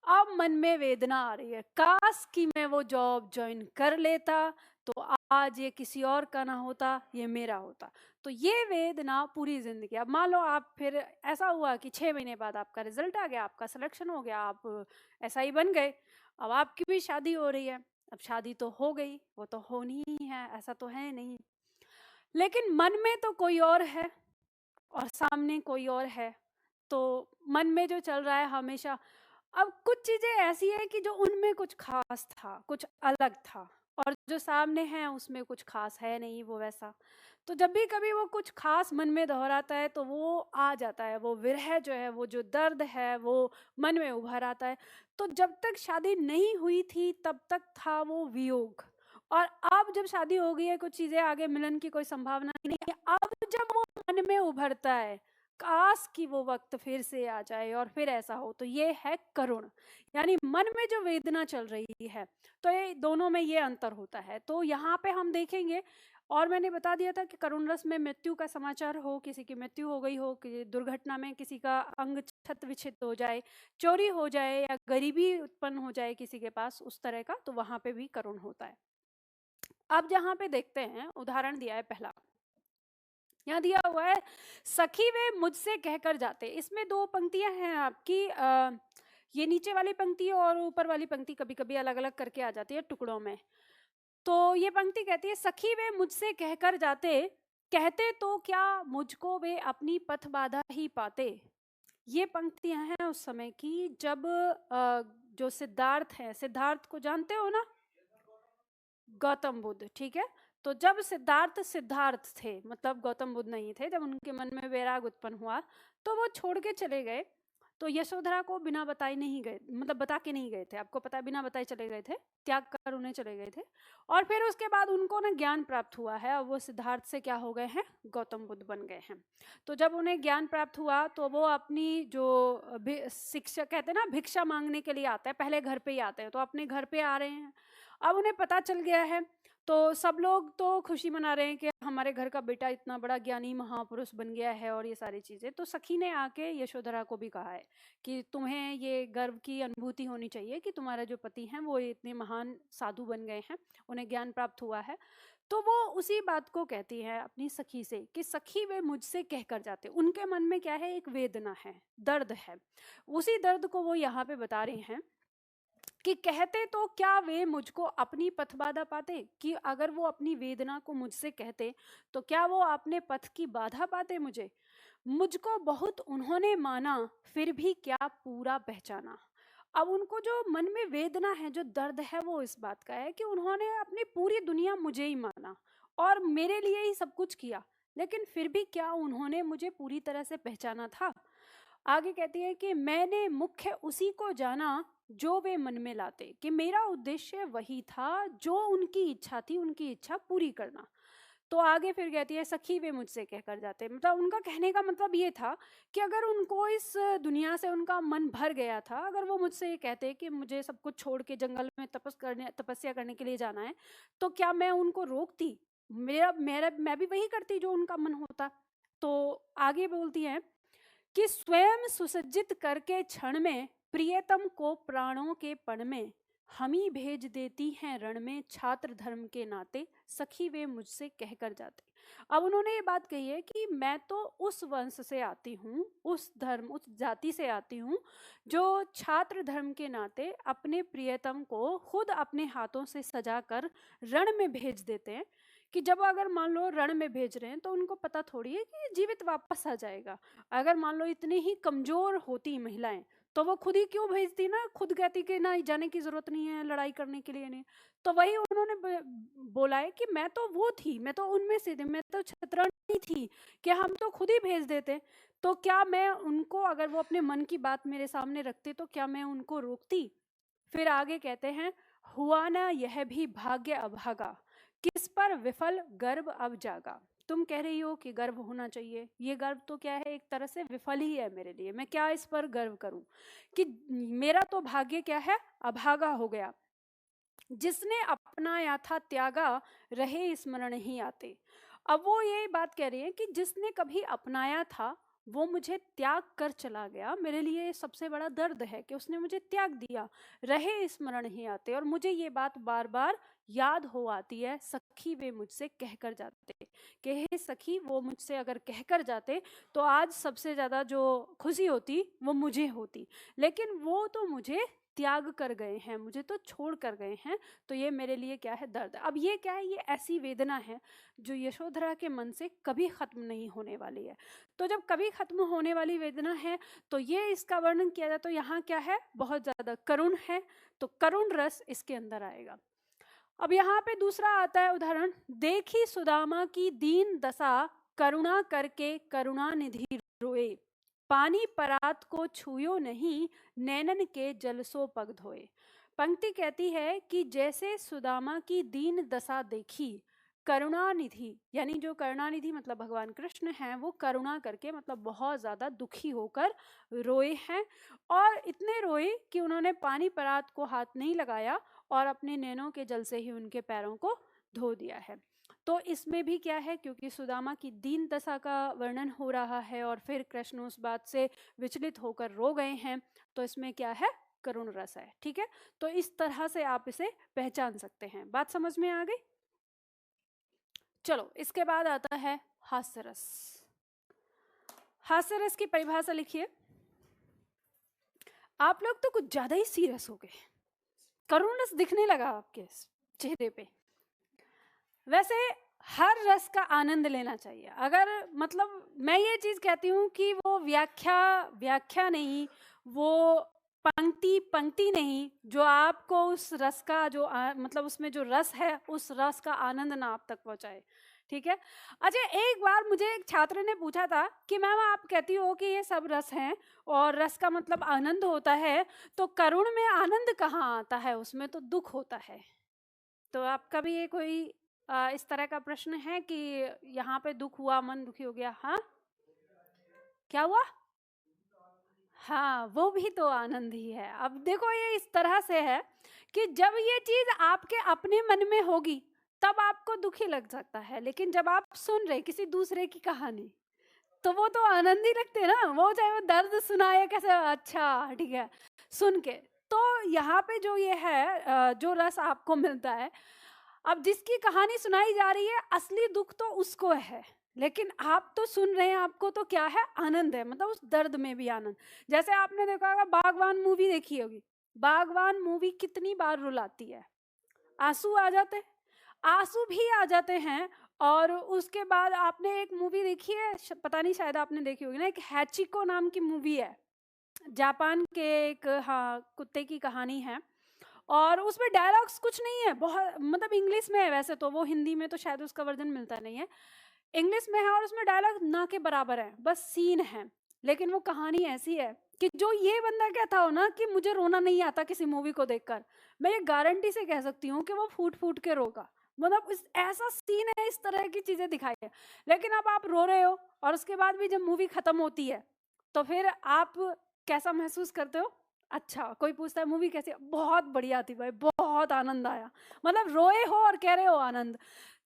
अब मन में वेदना आ रही है, काश कि मैं वो जॉब ज्वाइन कर लेता, तो आज ये किसी और का ना होता, ये मेरा होता। तो ये वेदना पूरी जिंदगी। अब मान लो आप, फिर ऐसा हुआ कि 6 महीने बाद आपका रिजल्ट आ गया, आपका सिलेक्शन हो गया, आप एसआई बन गए, अब आपकी भी शादी हो रही है। अब शादी तो हो गई, वो तो होनी ही है, ऐसा तो है नहीं, लेकिन मन में तो कोई और है और सामने कोई और है। तो मन में जो चल रहा है हमेशा, अब कुछ चीजें ऐसी है कि जो उनमें कुछ खास था, कुछ अलग था, और जो सामने है उसमें कुछ खास है नहीं, वो वैसा। तो जब भी कभी वो कुछ खास मन में दोहराता है तो वो आ जाता है, वो विरह जो है, वो जो दर्द है, वो मन में उभर आता है। तो जब तक शादी नहीं हुई थी तब तक था वो वियोग, और अब जब शादी हो गई है, कुछ चीजें आगे मिलन की कोई संभावना नहीं है, अब जब वो मन में उभरता है, काश कि वो वक्त फिर से आ जाए और फिर ऐसा हो। तो ये है करुण, यानी मन में जो वेदना चल रही है। तो ये दोनों में ये अंतर होता है। तो यहाँ पे हम देखेंगे, और मैंने बता दिया था कि करुण रस में मृत्यु का समाचार हो, किसी की मृत्यु हो गई हो, कि दुर्घटना में किसी का अंग छत विच्छित हो जाए, चोरी हो जाए, या गरीबी उत्पन्न हो जाए किसी के पास, उस तरह का, तो वहां पे भी करुण होता है। अब जहाँ पे देखते हैं, उदाहरण दिया है पहला, यहाँ दिया हुआ है, सखी वे मुझसे कहकर जाते। इसमें 2 पंक्तियां हैं आपकी, ये नीचे वाली पंक्ति और ऊपर वाली पंक्ति कभी कभी अलग अलग करके आ जाती है टुकड़ों में। तो ये पंक्ति कहती है, सखी वे मुझसे कहकर जाते, कहते तो क्या मुझको वे अपनी पथ बाधा ही पाते। ये पंक्तियां हैं उस समय की, जब जो सिद्धार्थ है, सिद्धार्थ को जानते हो ना, गौतम बुद्ध, ठीक है। तो जब सिद्धार्थ थे, मतलब गौतम बुद्ध नहीं थे, जब उनके मन में वैराग उत्पन्न हुआ तो वो छोड़ के चले गए। तो यशोधरा को बिना बताए नहीं गए, मतलब बता के नहीं गए थे, आपको पता है, बिना बताए चले गए थे, त्याग कर उन्हें चले गए थे। और फिर उसके बाद उनको ना ज्ञान प्राप्त हुआ है, और वो सिद्धार्थ से क्या हो गए हैं, गौतम बुद्ध बन गए हैं। तो जब उन्हें ज्ञान प्राप्त हुआ तो वो अपनी जो शिक्षा कहते हैं ना, भिक्षा मांगने के लिए आते हैं, पहले घर पे ही आते हैं, तो अपने घर पे आ रहे हैं। अब उन्हें पता चल गया है, तो सब लोग तो खुशी मना रहे हैं कि हमारे घर का बेटा इतना बड़ा ज्ञानी महापुरुष बन गया है, और ये सारी चीज़ें। तो सखी ने आके यशोधरा को भी कहा है कि तुम्हें ये गर्व की अनुभूति होनी चाहिए कि तुम्हारे जो पति हैं वो इतने महान साधु बन गए हैं, उन्हें ज्ञान प्राप्त हुआ है। तो वो उसी बात को कहती है अपनी सखी से कि सखी वे मुझसे कह कर जाते। उनके मन में क्या है, एक वेदना है, दर्द है, उसी दर्द को वो यहाँ पे बता रहे हैं कि कहते तो क्या वे मुझको अपनी पथ बाधा पाते, कि अगर वो अपनी वेदना को मुझसे कहते तो क्या वो अपने पथ की बाधा पाते। मुझको बहुत उन्होंने माना, फिर भी क्या पूरा पहचाना। अब उनको जो मन में वेदना है, जो दर्द है, वो इस बात का है कि उन्होंने अपनी पूरी दुनिया मुझे ही माना और मेरे लिए ही सब कुछ किया, लेकिन फिर भी क्या उन्होंने मुझे पूरी तरह से पहचाना था? आगे कहती है कि मैंने मुख्य उसी को जाना जो वे मन में लाते, कि मेरा उद्देश्य वही था जो उनकी इच्छा थी, उनकी इच्छा पूरी करना। तो आगे फिर कहती है सखी वे मुझसे कहकर जाते, मतलब उनका कहने का मतलब ये था कि अगर उनको इस दुनिया से उनका मन भर गया था, अगर वो मुझसे ये कहते कि मुझे सब कुछ छोड़ के जंगल में तपस्या करने के लिए जाना है, तो क्या मैं उनको रोकती? मेरा मेरा मैं भी वही करती जो उनका मन होता। तो आगे बोलती है कि स्वयं सुसज्जित करके क्षण में प्रियतम को प्राणों के पण में हम ही भेज देती हैं रण में छात्र धर्म के नाते सखी वे मुझसे कहकर जाते। अब उन्होंने ये बात कही है कि मैं तो उस वंश से आती हूँ, उस धर्म उस जाति से आती हूँ जो छात्र धर्म के नाते अपने प्रियतम को खुद अपने हाथों से सजा कर रण में भेज देते हैं। कि जब अगर मान लो रण में भेज रहे हैं तो उनको पता थोड़ी है कि जीवित वापस आ जाएगा। अगर मान लो इतनी ही कमजोर होती महिलाएं तो वो खुद ही क्यों भेजती ना, खुद कहती कि ना जाने की जरूरत नहीं है लड़ाई करने के लिए नहीं। तो वही उन्होंने बोला है कि मैं तो वो थी, मैं तो उनमें से थी, मैं तो छतरनी थी कि हम तो खुद ही भेज देते। तो क्या मैं उनको, अगर वो अपने मन की बात मेरे सामने रखते तो क्या मैं उनको रोकती? फिर आगे कहते हैं हुआ ना यह भी भाग्य अभागा, किस पर विफल गर्भ अब जागा। तुम कह रही हो कि गर्व होना चाहिए, ये गर्व तो क्या है, एक तरह से विफल ही है मेरे लिए। मैं क्या इस पर गर्व करूं कि मेरा तो भाग्य क्या है, अभागा हो गया। जिसने अपनाया था त्यागा, रहे स्मरण ही आते। अब वो ये बात कह रही है कि जिसने कभी अपनाया था वो मुझे त्याग कर चला गया। मेरे लिए सबसे बड़ा दर्द है कि उसने मुझे त्याग दिया, रहे स्मरण ही आते। और मुझे ये बात बार बार याद हो आती है, सखी वे मुझसे कहकर जाते, कि हे सखी वो मुझसे अगर कहकर जाते तो आज सबसे ज़्यादा जो खुशी होती वो मुझे होती, लेकिन वो तो मुझे त्याग कर गए हैं, मुझे तो छोड़ कर गए हैं। तो ये मेरे लिए क्या है, दर्द। अब ये क्या है, ये ऐसी वेदना है जो यशोधरा के मन से कभी खत्म नहीं होने वाली है। तो जब कभी खत्म होने वाली वेदना है तो ये इसका वर्णन किया जाए तो यहाँ क्या है, बहुत ज्यादा करुण है, तो करुण रस इसके अंदर आएगा। अब यहाँ पे दूसरा आता है उदाहरण, देखी सुदामा की दीन दशा, करुणा करके करुणा निधि रोए, पानी परात को छुयो नहीं, नैनन के जलसो पग धोए। पंक्ति कहती है कि जैसे सुदामा की दीन दशा देखी, करुणानिधि यानी जो करुणानिधि मतलब भगवान कृष्ण हैं, वो करुणा करके मतलब बहुत ज्यादा दुखी होकर रोए हैं। और इतने रोए कि उन्होंने पानी परात को हाथ नहीं लगाया और अपने नैनों के जल से ही उनके पैरों को धो दिया है। तो इसमें भी क्या है, क्योंकि सुदामा की दीन दशा का वर्णन हो रहा है और फिर कृष्ण उस बात से विचलित होकर रो गए हैं, तो इसमें क्या है, करुण रस है। ठीक है, तो इस तरह से आप इसे पहचान सकते हैं। बात समझ में आ गई? चलो इसके बाद आता है हास्य रस। हास्य रस की परिभाषा लिखिए। आप लोग तो कुछ ज्यादा ही सीरियस हो गए, करुण रस दिखने लगा आपके चेहरे पे। वैसे हर रस का आनंद लेना चाहिए। अगर मतलब मैं ये चीज कहती हूँ कि वो व्याख्या नहीं, वो पंक्ति पंक्ति नहीं, जो आपको उस रस का जो मतलब उसमें जो रस है उस रस का आनंद ना आप तक पहुंचाए। ठीक है। अच्छा, एक बार मुझे एक छात्र ने पूछा था कि मैम आप कहती हो कि ये सब रस हैं और रस का मतलब आनंद होता है, तो करुण में आनंद कहाँ आता है, उसमें तो दुख होता है। तो आपका भी ये कोई इस तरह का प्रश्न है कि यहाँ पे दुख हुआ, मन दुखी हो गया? हाँ, क्या हुआ? हाँ, वो भी तो आनंद ही है। अब देखो ये इस तरह से है कि जब ये चीज आपके अपने मन में होगी तब आपको दुखी लग सकता है, लेकिन जब आप सुन रहे किसी दूसरे की कहानी तो वो तो आनंद ही लगते हैं ना, वो चाहे वो दर्द सुनाए कैसे, अच्छा ठीक है, सुन के। तो यहाँ पे जो ये है जो रस आपको मिलता है, अब जिसकी कहानी सुनाई जा रही है असली दुख तो उसको है, लेकिन आप तो सुन रहे हैं, आपको तो क्या है, आनंद है, मतलब उस दर्द में भी आनंद। जैसे आपने देखा होगा बागवान मूवी देखी होगी, बागवान मूवी कितनी बार रुलाती है, आंसू आ जाते हैं, आंसू भी आ जाते हैं। और उसके बाद आपने एक मूवी देखी है, पता नहीं शायद आपने देखी होगी ना, एक हैचिको नाम की मूवी है, जापान के एक, हाँ, कुत्ते की कहानी है। और उसमें डायलॉग्स कुछ नहीं है, बहुत मतलब इंग्लिश में है, वैसे तो वो हिंदी में तो शायद उसका वर्जन मिलता नहीं है। इंग्लिश में है और उसमें डायलॉग ना के बराबर है, बस सीन है, लेकिन वो कहानी ऐसी है कि जो ये बंदा कहता हो ना कि मुझे रोना नहीं आता किसी मूवी को देखकर, मैं ये गारंटी से कह सकती हूँ कि वो फूट फूट के रोगा। मतलब इस ऐसा सीन है, इस तरह की चीजें दिखाई है। लेकिन अब आप रो रहे हो और उसके बाद भी जब मूवी खत्म होती है तो फिर आप कैसा महसूस करते हो? अच्छा, कोई पूछता है मूवी कैसी है? बहुत बढ़िया थी भाई, बहुत आनंद आया। मतलब रोए हो और कह रहे हो आनंद।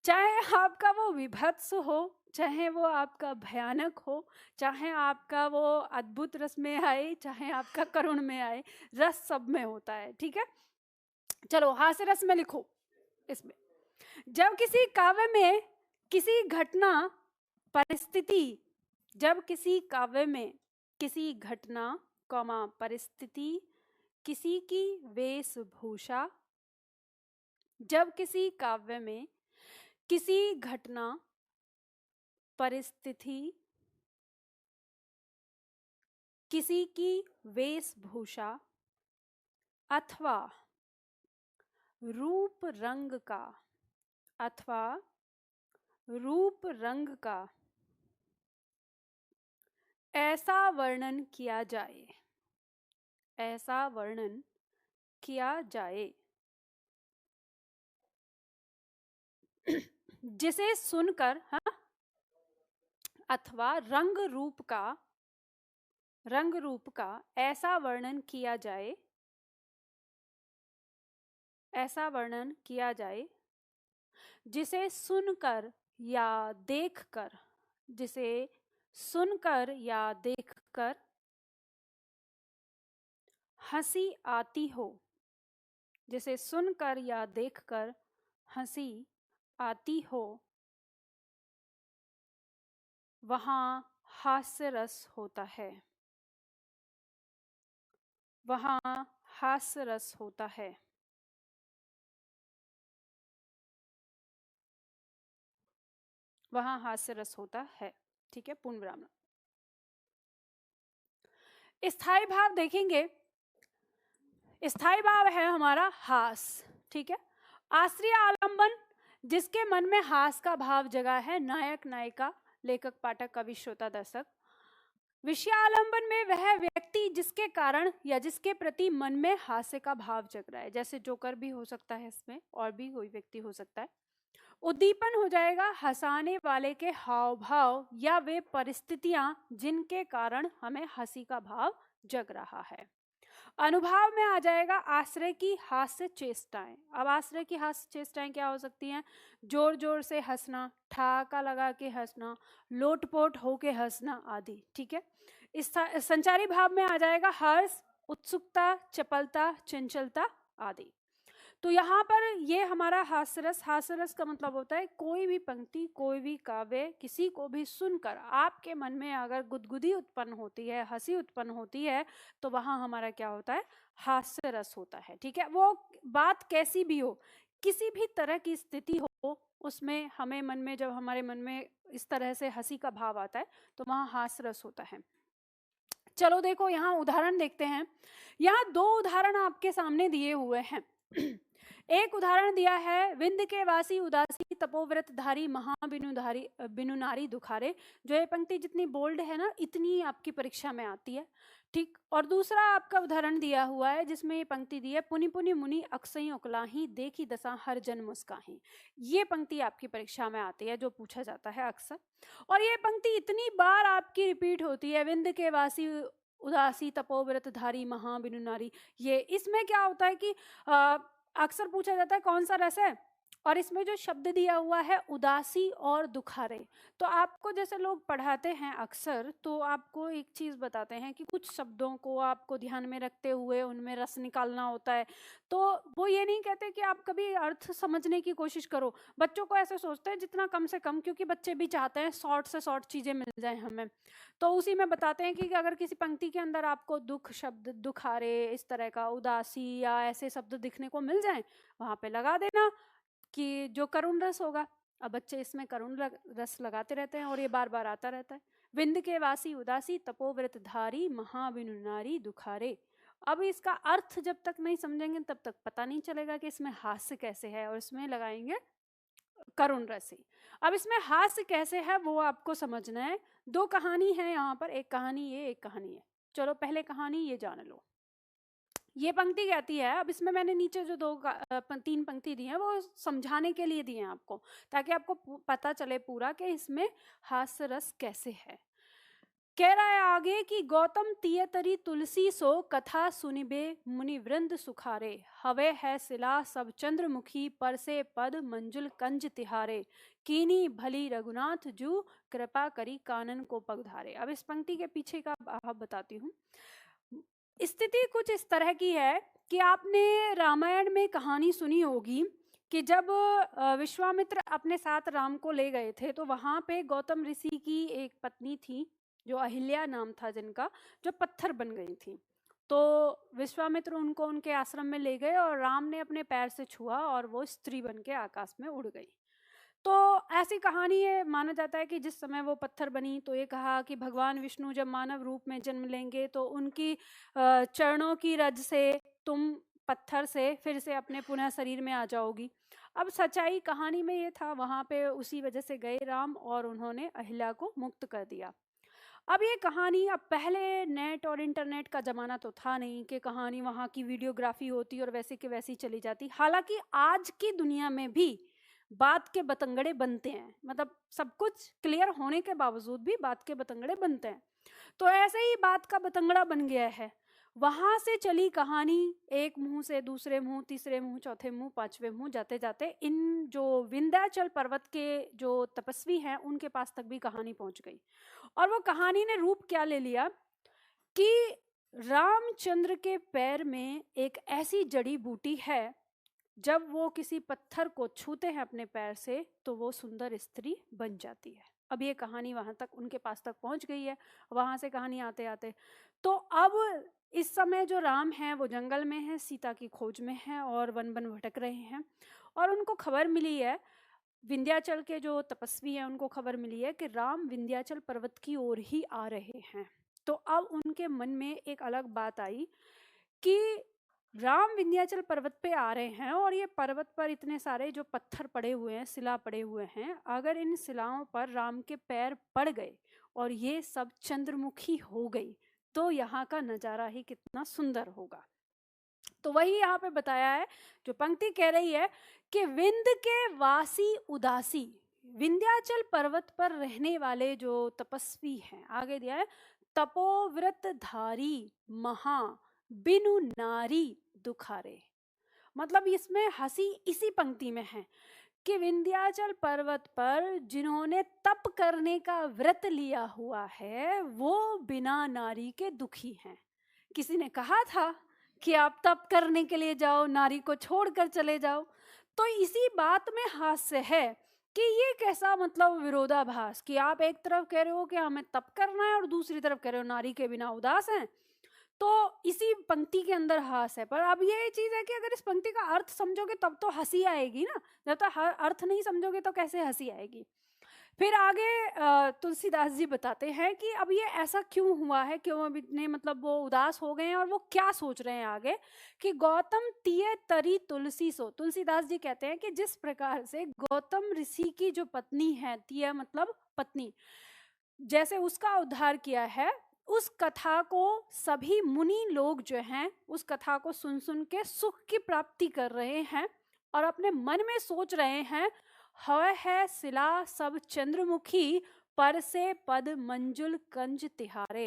चाहे आपका वो विभत्स हो, चाहे वो आपका भयानक हो, चाहे आपका वो अद्भुत रस में आए, चाहे आपका करुण में आए, रस सब में होता है, ठीक है। चलो हास्य रस में लिखो इसमें। जब किसी काव्य में किसी घटना परिस्थिति, जब किसी काव्य में किसी घटना कॉमा परिस्थिति, किसी की वेशभूषा, जब किसी काव्य में किसी घटना परिस्थिति, किसी की वेशभूषा अथवा रूप रंग का, अथवा रूप रंग का ऐसा वर्णन किया जाए, ऐसा वर्णन किया जाए जिसे सुनकर, हाँ, अथवा रंग रूप का, रंग रूप का ऐसा वर्णन किया जाए, ऐसा वर्णन किया जाए जिसे सुनकर या देखकर, जिसे सुनकर या देखकर हंसी आती हो, जिसे सुनकर या देखकर हंसी आती हो, वहां हास्य रस होता है, वहां हास्य रस होता है। वहां हास्य रस होता है, ठीक है, पूर्ण विराम। स्थायी भाव देखेंगे। स्थायी भाव है हमारा हास, ठीक है। आश्रय आलंबन, जिसके मन में हास का भाव जगा है, नायक नायिका, लेखक पाठक कवि श्रोता दर्शक। विषयालंबन में वह व्यक्ति जिसके कारण या जिसके प्रति मन में हास्य का भाव जग रहा है, जैसे जोकर भी हो सकता है इसमें, और भी कोई व्यक्ति हो सकता है। उद्दीपन हो जाएगा हंसाने वाले के हाव भाव या वे परिस्थितियां जिनके कारण हमें हंसी का भाव जग रहा है। अनुभाव में आ जाएगा आश्रय की हास्य चेष्टाएं। अब आश्रय की हास्य चेष्टाएं क्या हो सकती हैं? जोर जोर से हंसना, ठहाका लगा के हंसना, लोटपोट होके हंसना आदि, ठीक है। इस संचारी भाव में आ जाएगा हर्ष, उत्सुकता, चपलता, चंचलता आदि। तो यहाँ पर ये हमारा हास्यरस, हास्यरस का मतलब होता है कोई भी पंक्ति, कोई भी काव्य किसी को भी सुनकर आपके मन में अगर गुदगुदी उत्पन्न होती है, हंसी उत्पन्न होती है, तो वहाँ हमारा क्या होता है? हास्यरस होता है, ठीक है। वो बात कैसी भी हो, किसी भी तरह की स्थिति हो, उसमें हमें मन में, जब हमारे मन में इस तरह से हंसी का भाव आता है तो वहाँ हास्यरस होता है। चलो देखो यहाँ उदाहरण देखते हैं। यहाँ दो उदाहरण आपके सामने दिए हुए हैं। एक उदाहरण दिया है, विंद के वासी उदासी तपोव्रत धारी महाबिनुधारी बिनुनारी दुखारे। जो ये पंक्ति जितनी बोल्ड है ना, इतनी आपकी परीक्षा में आती है, ठीक। और दूसरा आपका उदाहरण दिया हुआ है जिसमें ये पंक्ति दी है, पुनि पुनि मुनि अक्सई उकलाही देखी दशा हर जन मुस्काही। ये पंक्ति आपकी परीक्षा में आती है, जो पूछा जाता है अक्सर। और ये पंक्ति इतनी बार आपकी रिपीट होती है, विंद के वासी उदासी तपोव्रत धारी महाबिनुनारी। ये इसमें क्या होता है कि अक्सर पूछा जाता है कौन सा रस है, और इसमें जो शब्द दिया हुआ है उदासी और दुखारे। तो आपको जैसे लोग पढ़ाते हैं अक्सर, तो आपको एक चीज़ बताते हैं कि कुछ शब्दों को आपको ध्यान में रखते हुए उनमें रस निकालना होता है। तो वो ये नहीं कहते कि आप कभी अर्थ समझने की कोशिश करो। बच्चों को ऐसे सोचते हैं जितना कम से कम, क्योंकि बच्चे भी चाहते हैं शॉर्ट से शॉर्ट चीज़ें मिल जाएं हमें। तो उसी में बताते हैं कि अगर किसी पंक्ति के अंदर आपको दुख शब्द, दुखारे, इस तरह का उदासी या ऐसे शब्द दिखने को मिल जाएं, वहाँ पे लगा देना कि जो करुण रस होगा। अब बच्चे इसमें करुण रस लगाते रहते हैं और ये बार बार आता रहता है। विंद के वासी उदासी तपोव्रत धारी महाबिनुनारी दुखारे। अब इसका अर्थ जब तक नहीं समझेंगे तब तक पता नहीं चलेगा कि इसमें हास्य कैसे है, और इसमें लगाएंगे करुण रसी। अब इसमें हास्य कैसे है वो आपको समझना है। दो कहानी है यहाँ पर, एक कहानी ये, एक कहानी है। चलो पहले कहानी ये जान लो। ये पंक्ति कहती है, अब इसमें मैंने नीचे जो तीन पंक्ति दी हैं वो समझाने के लिए दी हैं आपको, ताकि आपको पता चले पूरा कि इसमें हास्य रस कैसे है। कह रहा है आगे कि गौतम तियतरी तुलसी सो कथा सुनिबे मुनि वृंद सुखारे, हवे है सिला सब चंद्रमुखी पर से पद मंजुल कंज तिहारे, कीनी भली रघुनाथ जू कृपा करी कानन को पगधारे। अब इस पंक्ति के पीछे का आप बताती हूँ। स्थिति कुछ इस तरह की है कि आपने रामायण में कहानी सुनी होगी कि जब विश्वामित्र अपने साथ राम को ले गए थे तो वहां पे गौतम ऋषि की एक पत्नी थी जो अहिल्या नाम था जिनका, जो पत्थर बन गई थी। तो विश्वामित्र उनको उनके आश्रम में ले गए और राम ने अपने पैर से छुआ और वो स्त्री बन के आकाश में उड़ गई। तो ऐसी कहानी है, माना जाता है कि जिस समय वो पत्थर बनी तो ये कहा कि भगवान विष्णु जब मानव रूप में जन्म लेंगे तो उनकी चरणों की रज से तुम पत्थर से फिर से अपने पुनः शरीर में आ जाओगी। अब सच्चाई कहानी में ये था, वहां पे उसी वजह से गए राम और उन्होंने अहिल्या को मुक्त कर दिया। अब ये कहानी, अब पहले नेट और इंटरनेट का ज़माना तो था नहीं कि कहानी वहाँ की वीडियोग्राफी होती और वैसे के वैसी चली जाती। हालांकि आज की दुनिया में भी बात के बतंगड़े बनते हैं, मतलब सब कुछ क्लियर होने के बावजूद भी बात के बतंगड़े बनते हैं। तो ऐसे ही बात का बतंगड़ा बन गया है। वहां से चली कहानी एक मुंह से दूसरे मुंह, तीसरे मुंह, चौथे मुंह, पांचवे मुंह, जाते जाते इन जो विंध्याचल पर्वत के जो तपस्वी हैं उनके पास तक भी कहानी पहुंच गई। और वो कहानी ने रूप क्या ले लिया कि रामचंद्र के पैर में एक ऐसी जड़ी बूटी है, जब वो किसी पत्थर को छूते हैं अपने पैर से तो वो सुंदर स्त्री बन जाती है। अब ये कहानी वहां तक, उनके पास तक पहुंच गई है। वहां से कहानी आते आते तो अब इस समय जो राम है वो जंगल में है, सीता की खोज में है और वन वन भटक रहे हैं। और उनको खबर मिली है, विंध्याचल के जो तपस्वी हैं उनको खबर मिली है कि राम विंध्याचल पर्वत की ओर ही आ रहे हैं। तो अब उनके मन में एक अलग बात आई कि राम विंध्याचल पर्वत पे आ रहे हैं और ये पर्वत पर इतने सारे जो पत्थर पड़े हुए हैं, शिला पड़े हुए हैं, अगर इन शिलाओं पर राम के पैर पड़ गए और ये सब चंद्रमुखी हो गई तो यहाँ का नजारा ही कितना सुंदर होगा। तो वही यहाँ पे बताया है, जो पंक्ति कह रही है कि विंध के वासी उदासी, विंध्याचल पर्वत पर रहने वाले जो तपस्वी हैं, आगे दिया है तपोव्रत धारी महा बिनु नारी दुखारे। मतलब इसमें हंसी इसी पंक्ति में है कि विंध्याचल पर्वत पर जिन्होंने तप करने का व्रत लिया हुआ है वो बिना नारी के दुखी हैं। किसी ने कहा था कि आप तप करने के लिए जाओ, नारी को छोड़कर चले जाओ। तो इसी बात में हास्य है कि ये कैसा मतलब विरोधाभास कि आप एक तरफ कह रहे हो कि हमें तप करना है और दूसरी तरफ कह रहे हो नारी के बिना उदास हैं। तो इसी पंक्ति के अंदर हास है। पर अब ये चीज है कि अगर इस पंक्ति का अर्थ समझोगे तब तो हंसी आएगी ना, जब तक अर्थ नहीं समझोगे तो कैसे हंसी आएगी। फिर आगे तुलसीदास जी बताते हैं कि अब ये ऐसा क्यों हुआ है, क्यों अब इतने मतलब वो उदास हो गए हैं और वो क्या सोच रहे हैं आगे कि गौतम तिये तरी तुलसी सो। तुलसीदास जी कहते हैं कि जिस प्रकार से गौतम ऋषि की जो पत्नी है, तिया मतलब पत्नी, जैसे उसका उद्धार किया है, उस कथा को सभी मुनि लोग जो हैं उस कथा को सुन सुन के सुख की प्राप्ति कर रहे हैं और अपने मन में सोच रहे हैं है शिला सब चंद्रमुखी पर से पद मंजुल कंज तिहारे।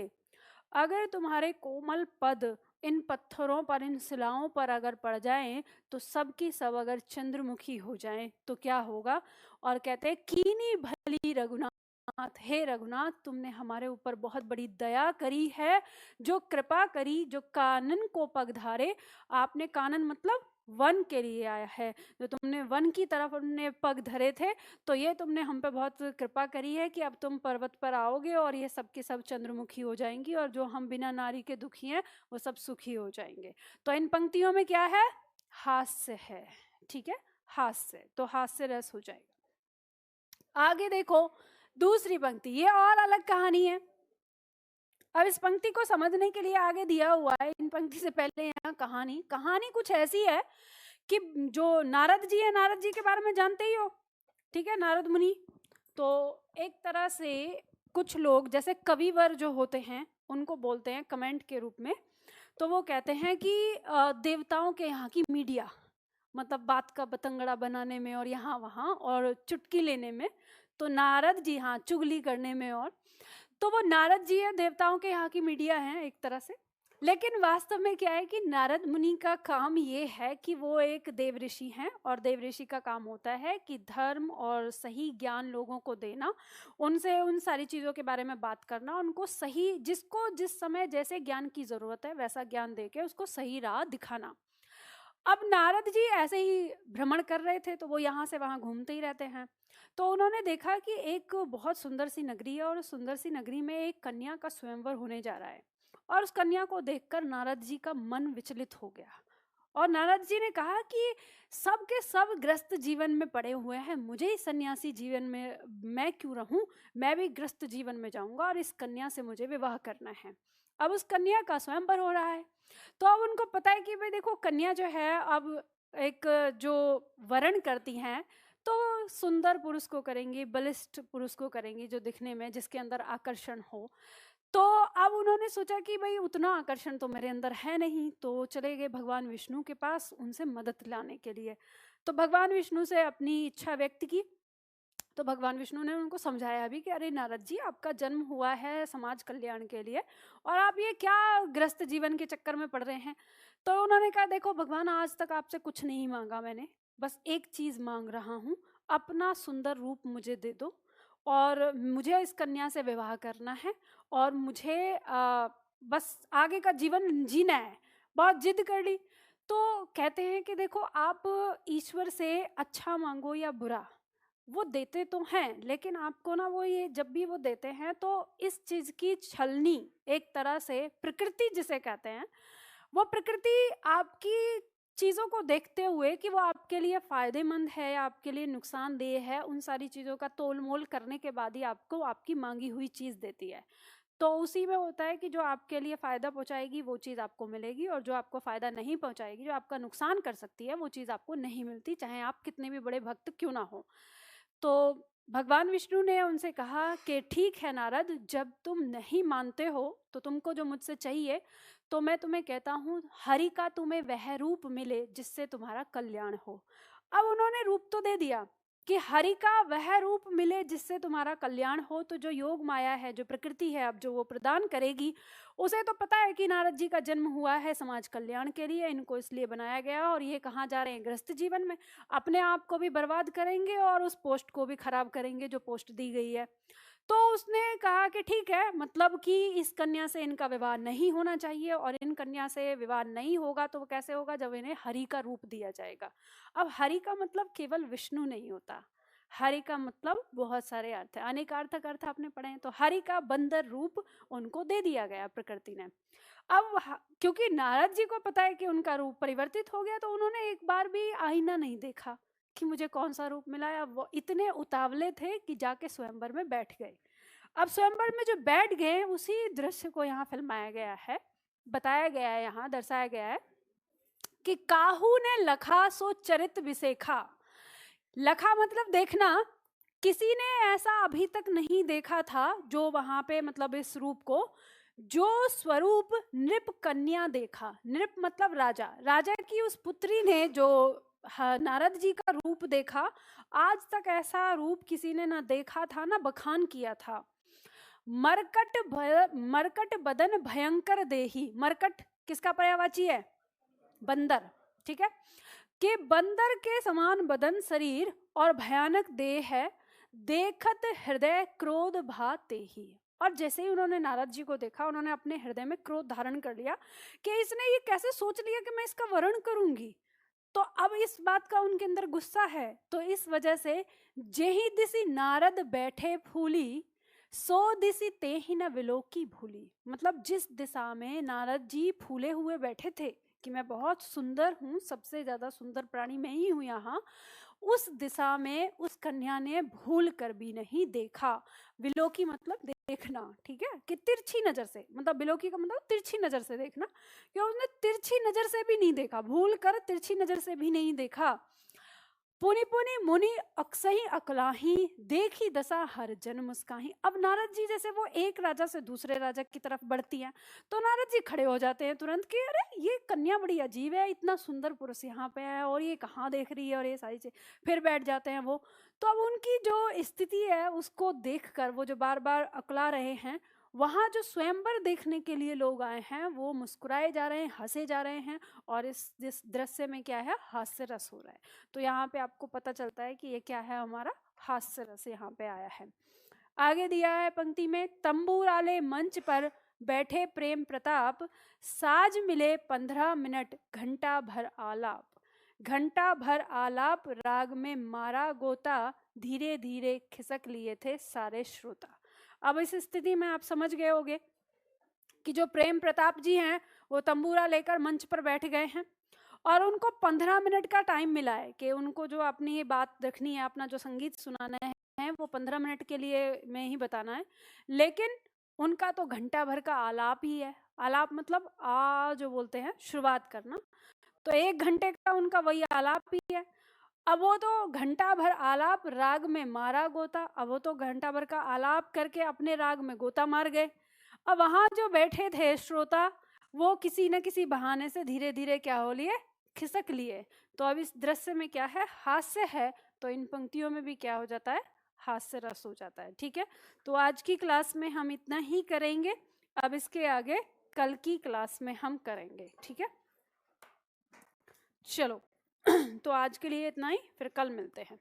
अगर तुम्हारे कोमल पद इन पत्थरों पर, इन शिलाओं पर अगर पड़ जाएं तो सब की सब अगर चंद्रमुखी हो जाएं तो क्या होगा। और कहते हैं कीनी भली रघुनाथ, हे रघुनाथ तुमने हमारे ऊपर बहुत बड़ी दया करी है, जो कृपा करी, जो कानन को पगधारे। आपने कानन मतलब वन के लिए आया है, जो तुमने वन की तरफ अपने पग धरे थे तो ये तुमने हम पे बहुत कृपा करी है कि अब तुम पर्वत पर आओगे और ये सब के सब चंद्रमुखी हो जाएंगी और जो हम बिना नारी के दुखी हैं वो सब सुखी हो जाएंगे। तो इन पंक्तियों में क्या है, हास्य है। ठीक है, हास्य, तो हास्य रस हो जाएगा। आगे देखो दूसरी पंक्ति, ये और अलग कहानी है। अब इस पंक्ति को समझने के लिए आगे दिया हुआ है, इन पंक्ति से पहले यहाँ कहानी कुछ ऐसी है कि जो नारद जी है, नारद जी के बारे में जानते ही हो, ठीक है, नारद मुनि। तो एक तरह से कुछ लोग जैसे कविवर जो होते हैं उनको बोलते हैं कमेंट के रूप में, तो वो कहते हैं कि देवताओं के यहाँ की मीडिया, मतलब बात का बतंगड़ा बनाने में और यहाँ वहाँ और चुटकी लेने में, तो नारद जी हाँ चुगली करने में, और तो वो नारद जी है देवताओं के यहाँ की मीडिया हैं एक तरह से। लेकिन वास्तव में क्या है कि नारद मुनि का काम ये है कि वो एक देव ऋषि हैं, और देव ऋषि का काम होता है कि धर्म और सही ज्ञान लोगों को देना, उनसे उन सारी चीज़ों के बारे में बात करना, उनको सही, जिसको जिस समय जैसे ज्ञान की ज़रूरत है वैसा ज्ञान देके उसको सही राह दिखाना। अब नारद जी ऐसे ही भ्रमण कर रहे थे, तो वो यहाँ से वहाँ घूमते ही रहते हैं। तो उन्होंने देखा कि एक बहुत सुंदर सी नगरी है, और उस सुंदर सी नगरी में एक कन्या का स्वयंवर होने जा रहा है, और उस कन्या को देखकर नारद जी का मन विचलित हो गया, और नारद जी ने कहा कि सब के सब ग्रस्त जीवन में पड़े हुए हैं, मुझे इस सन्यासी जीवन में मैं क्यों रहूं, मैं भी ग्रस्त जीवन में जाऊंगा और इस कन्या से मुझे विवाह करना है। अब उस कन्या का स्वयंवर हो रहा है, तो अब उनको पता है कि भाई देखो कन्या जो है अब एक जो वर्ण करती हैं, तो सुंदर पुरुष को करेंगी, बलिष्ठ पुरुष को करेंगी, जो दिखने में जिसके अंदर आकर्षण हो। तो अब उन्होंने सोचा कि भाई उतना आकर्षण तो मेरे अंदर है नहीं, तो चले गए भगवान विष्णु के पास उनसे मदद लाने के लिए। तो भगवान विष्णु से अपनी इच्छा व्यक्त की, तो भगवान विष्णु ने उनको समझाया भी कि अरे नारद जी, आपका जन्म हुआ है समाज कल्याण के लिए, और आप ये क्या ग्रस्त जीवन के चक्कर में पड़ रहे हैं। तो उन्होंने कहा देखो भगवान, आज तक आपसे कुछ नहीं मांगा मैंने, बस एक चीज़ मांग रहा हूँ, अपना सुंदर रूप मुझे दे दो, और मुझे इस कन्या से विवाह करना है, और मुझे बस आगे का जीवन जीना है। बहुत जिद कर ली। तो कहते हैं कि देखो, आप ईश्वर से अच्छा मांगो या बुरा, वो देते तो हैं, लेकिन आपको ना वो ये जब भी वो देते हैं तो इस चीज की छलनी, एक तरह से प्रकृति जिसे कहते हैं, वो प्रकृति आपकी चीज़ों को देखते हुए कि वो आपके लिए फ़ायदेमंद है या आपके लिए नुकसानदेह है, उन सारी चीज़ों का तोल मोल करने के बाद ही आपको आपकी मांगी हुई चीज़ देती है। तो उसी में होता है कि जो आपके लिए फ़ायदा पहुंचाएगी वो चीज़ आपको मिलेगी, और जो आपको फ़ायदा नहीं पहुंचाएगी, जो आपका नुकसान कर सकती है, वो चीज़ आपको नहीं मिलती, चाहे आप कितने भी बड़े भक्त क्यों ना हो। तो भगवान विष्णु ने उनसे कहा कि ठीक है नारद, जब तुम नहीं मानते हो तो तुमको जो मुझसे चाहिए, तो मैं तुम्हें कहता हूँ, हरि का तुम्हें वह रूप मिले जिससे तुम्हारा कल्याण हो। अब उन्होंने रूप तो दे दिया कि हरि का वह रूप मिले जिससे तुम्हारा कल्याण हो, तो जो योग माया है, जो प्रकृति है, अब जो वो प्रदान करेगी, उसे तो पता है कि नारद जी का जन्म हुआ है समाज कल्याण के लिए, इनको इसलिए बनाया गया, और ये कहाँ जा रहे हैं, ग्रस्त जीवन में, अपने आप को भी बर्बाद करेंगे और उस पोस्ट को भी खराब करेंगे जो पोस्ट दी गई है। तो उसने कहा कि ठीक है, मतलब कि इस कन्या से इनका विवाह नहीं होना चाहिए, और इन कन्या से विवाह नहीं होगा तो वो कैसे होगा, जब इन्हें हरि का रूप दिया जाएगा। अब हरि का मतलब केवल विष्णु नहीं होता, हरि का मतलब बहुत सारे अर्थ है, अनेकार्थक अर्थ आपने पढ़े हैं। तो हरि का बंदर रूप उनको दे दिया गया प्रकृति ने। अब क्योंकि नारद जी को पता है कि उनका रूप परिवर्तित हो गया, तो उन्होंने एक बार भी आईना नहीं देखा कि मुझे कौन सा रूप मिला है। अब वो इतने उतावले थे कि जाके स्वयंवर में बैठ गए। अब स्वयंवर में जो बैठ गए, उसी दृश्य को यहाँ फिल्माया गया है, बताया गया है, यहाँ दर्शाया गया है कि काहू ने लखा सो चरित विसेखा। लखा मतलब देखना, किसी ने ऐसा अभी तक नहीं देखा था जो वहां पे, मतलब इस रूप को, जो स्वरूप नृप कन्या देखा। नृप मतलब राजा, राजा की उस पुत्री ने जो नारद जी का रूप देखा, आज तक ऐसा रूप किसी ने ना देखा था ना बखान किया था। मरकट बदन भयंकर देही। मरकट किसका पर्यायवाची है, बंदर, ठीक है, कि बंदर के समान बदन शरीर और भयानक देह है, देखत हृदय क्रोध भाते ही। और जैसे ही उन्होंने नारद जी को देखा, उन्होंने अपने हृदय में क्रोध धारण कर लिया कि इसने ये कैसे सोच लिया कि मैं इसका वर्ण करूंगी। तो अब इस बात का उनके अंदर गुस्सा है, तो इस वजह से जेहि दिसी नारद बैठे फूली, सो दिसी ते ही न विलोकी भूली। मतलब जिस दिशा में नारद जी फूले हुए बैठे थे कि मैं बहुत सुंदर हूँ, सबसे ज्यादा सुंदर प्राणी मैं ही हूँ यहाँ, उस दिशा में उस कन्या ने भूल कर भी नहीं देखा। विलोकी मतलब देखना, ठीक है, कि तिरछी नजर से, मतलब विलोकी का मतलब तिरछी नजर से देखना, कि उसने तिरछी नजर से भी नहीं देखा, भूल कर तिरछी नजर से भी नहीं देखा। पुनि पुनि मुनि अक्सही अकलाही, देखी दशा हर जन मुस्काही। अब नारद जी जैसे वो एक राजा से दूसरे राजा की तरफ बढ़ती हैं, तो नारद जी खड़े हो जाते हैं तुरंत कि अरे ये कन्या बड़ी अजीब है, इतना सुंदर पुरुष यहाँ पे है और ये कहाँ देख रही है और ये सारी चीज। फिर बैठ जाते हैं वो। तो अब उनकी जो स्थिति है उसको देखकर वो जो बार बार अकला रहे हैं, वहाँ जो स्वयंवर देखने के लिए लोग आए हैं वो मुस्कुराए जा रहे हैं, हंसे जा रहे हैं, और इस दृश्य में क्या है, हास्य रस हो रहा है। तो यहाँ पे आपको पता चलता है कि ये क्या है, हमारा हास्य रस यहाँ पे आया है। आगे दिया है पंक्ति में, तंबूराले मंच पर बैठे प्रेम प्रताप, साज मिले 15 मिनट घंटा भर आलाप। घंटा भर आलाप राग में मारा गोता, धीरे धीरे खिसक लिए थे सारे श्रोता। अब इस स्थिति में आप समझ गए होंगे कि जो प्रेम प्रताप जी हैं वो तंबूरा लेकर मंच पर बैठ गए हैं और उनको 15 मिनट का टाइम मिला है कि उनको जो अपनी ये बात रखनी है, अपना जो संगीत सुनाना है वो 15 मिनट के लिए में ही बताना है। लेकिन उनका तो घंटा भर का आलाप ही है। आलाप मतलब जो बोलते हैं शुरुआत करना, तो 1 घंटे का उनका वही आलाप ही है। अब वो तो घंटा भर आलाप राग में मारा गोता, अब वो तो घंटा भर का आलाप करके अपने राग में गोता मार गए। अब वहां जो बैठे थे श्रोता वो किसी न किसी बहाने से धीरे धीरे क्या हो लिए, खिसक लिए। तो अब इस दृश्य में क्या है, हास्य है, तो इन पंक्तियों में भी क्या हो जाता है, हास्य रस हो जाता है। ठीक है, तो आज की क्लास में हम इतना ही करेंगे, अब इसके आगे कल की क्लास में हम करेंगे। ठीक है, चलो तो आज के लिए इतना ही, फिर कल मिलते हैं।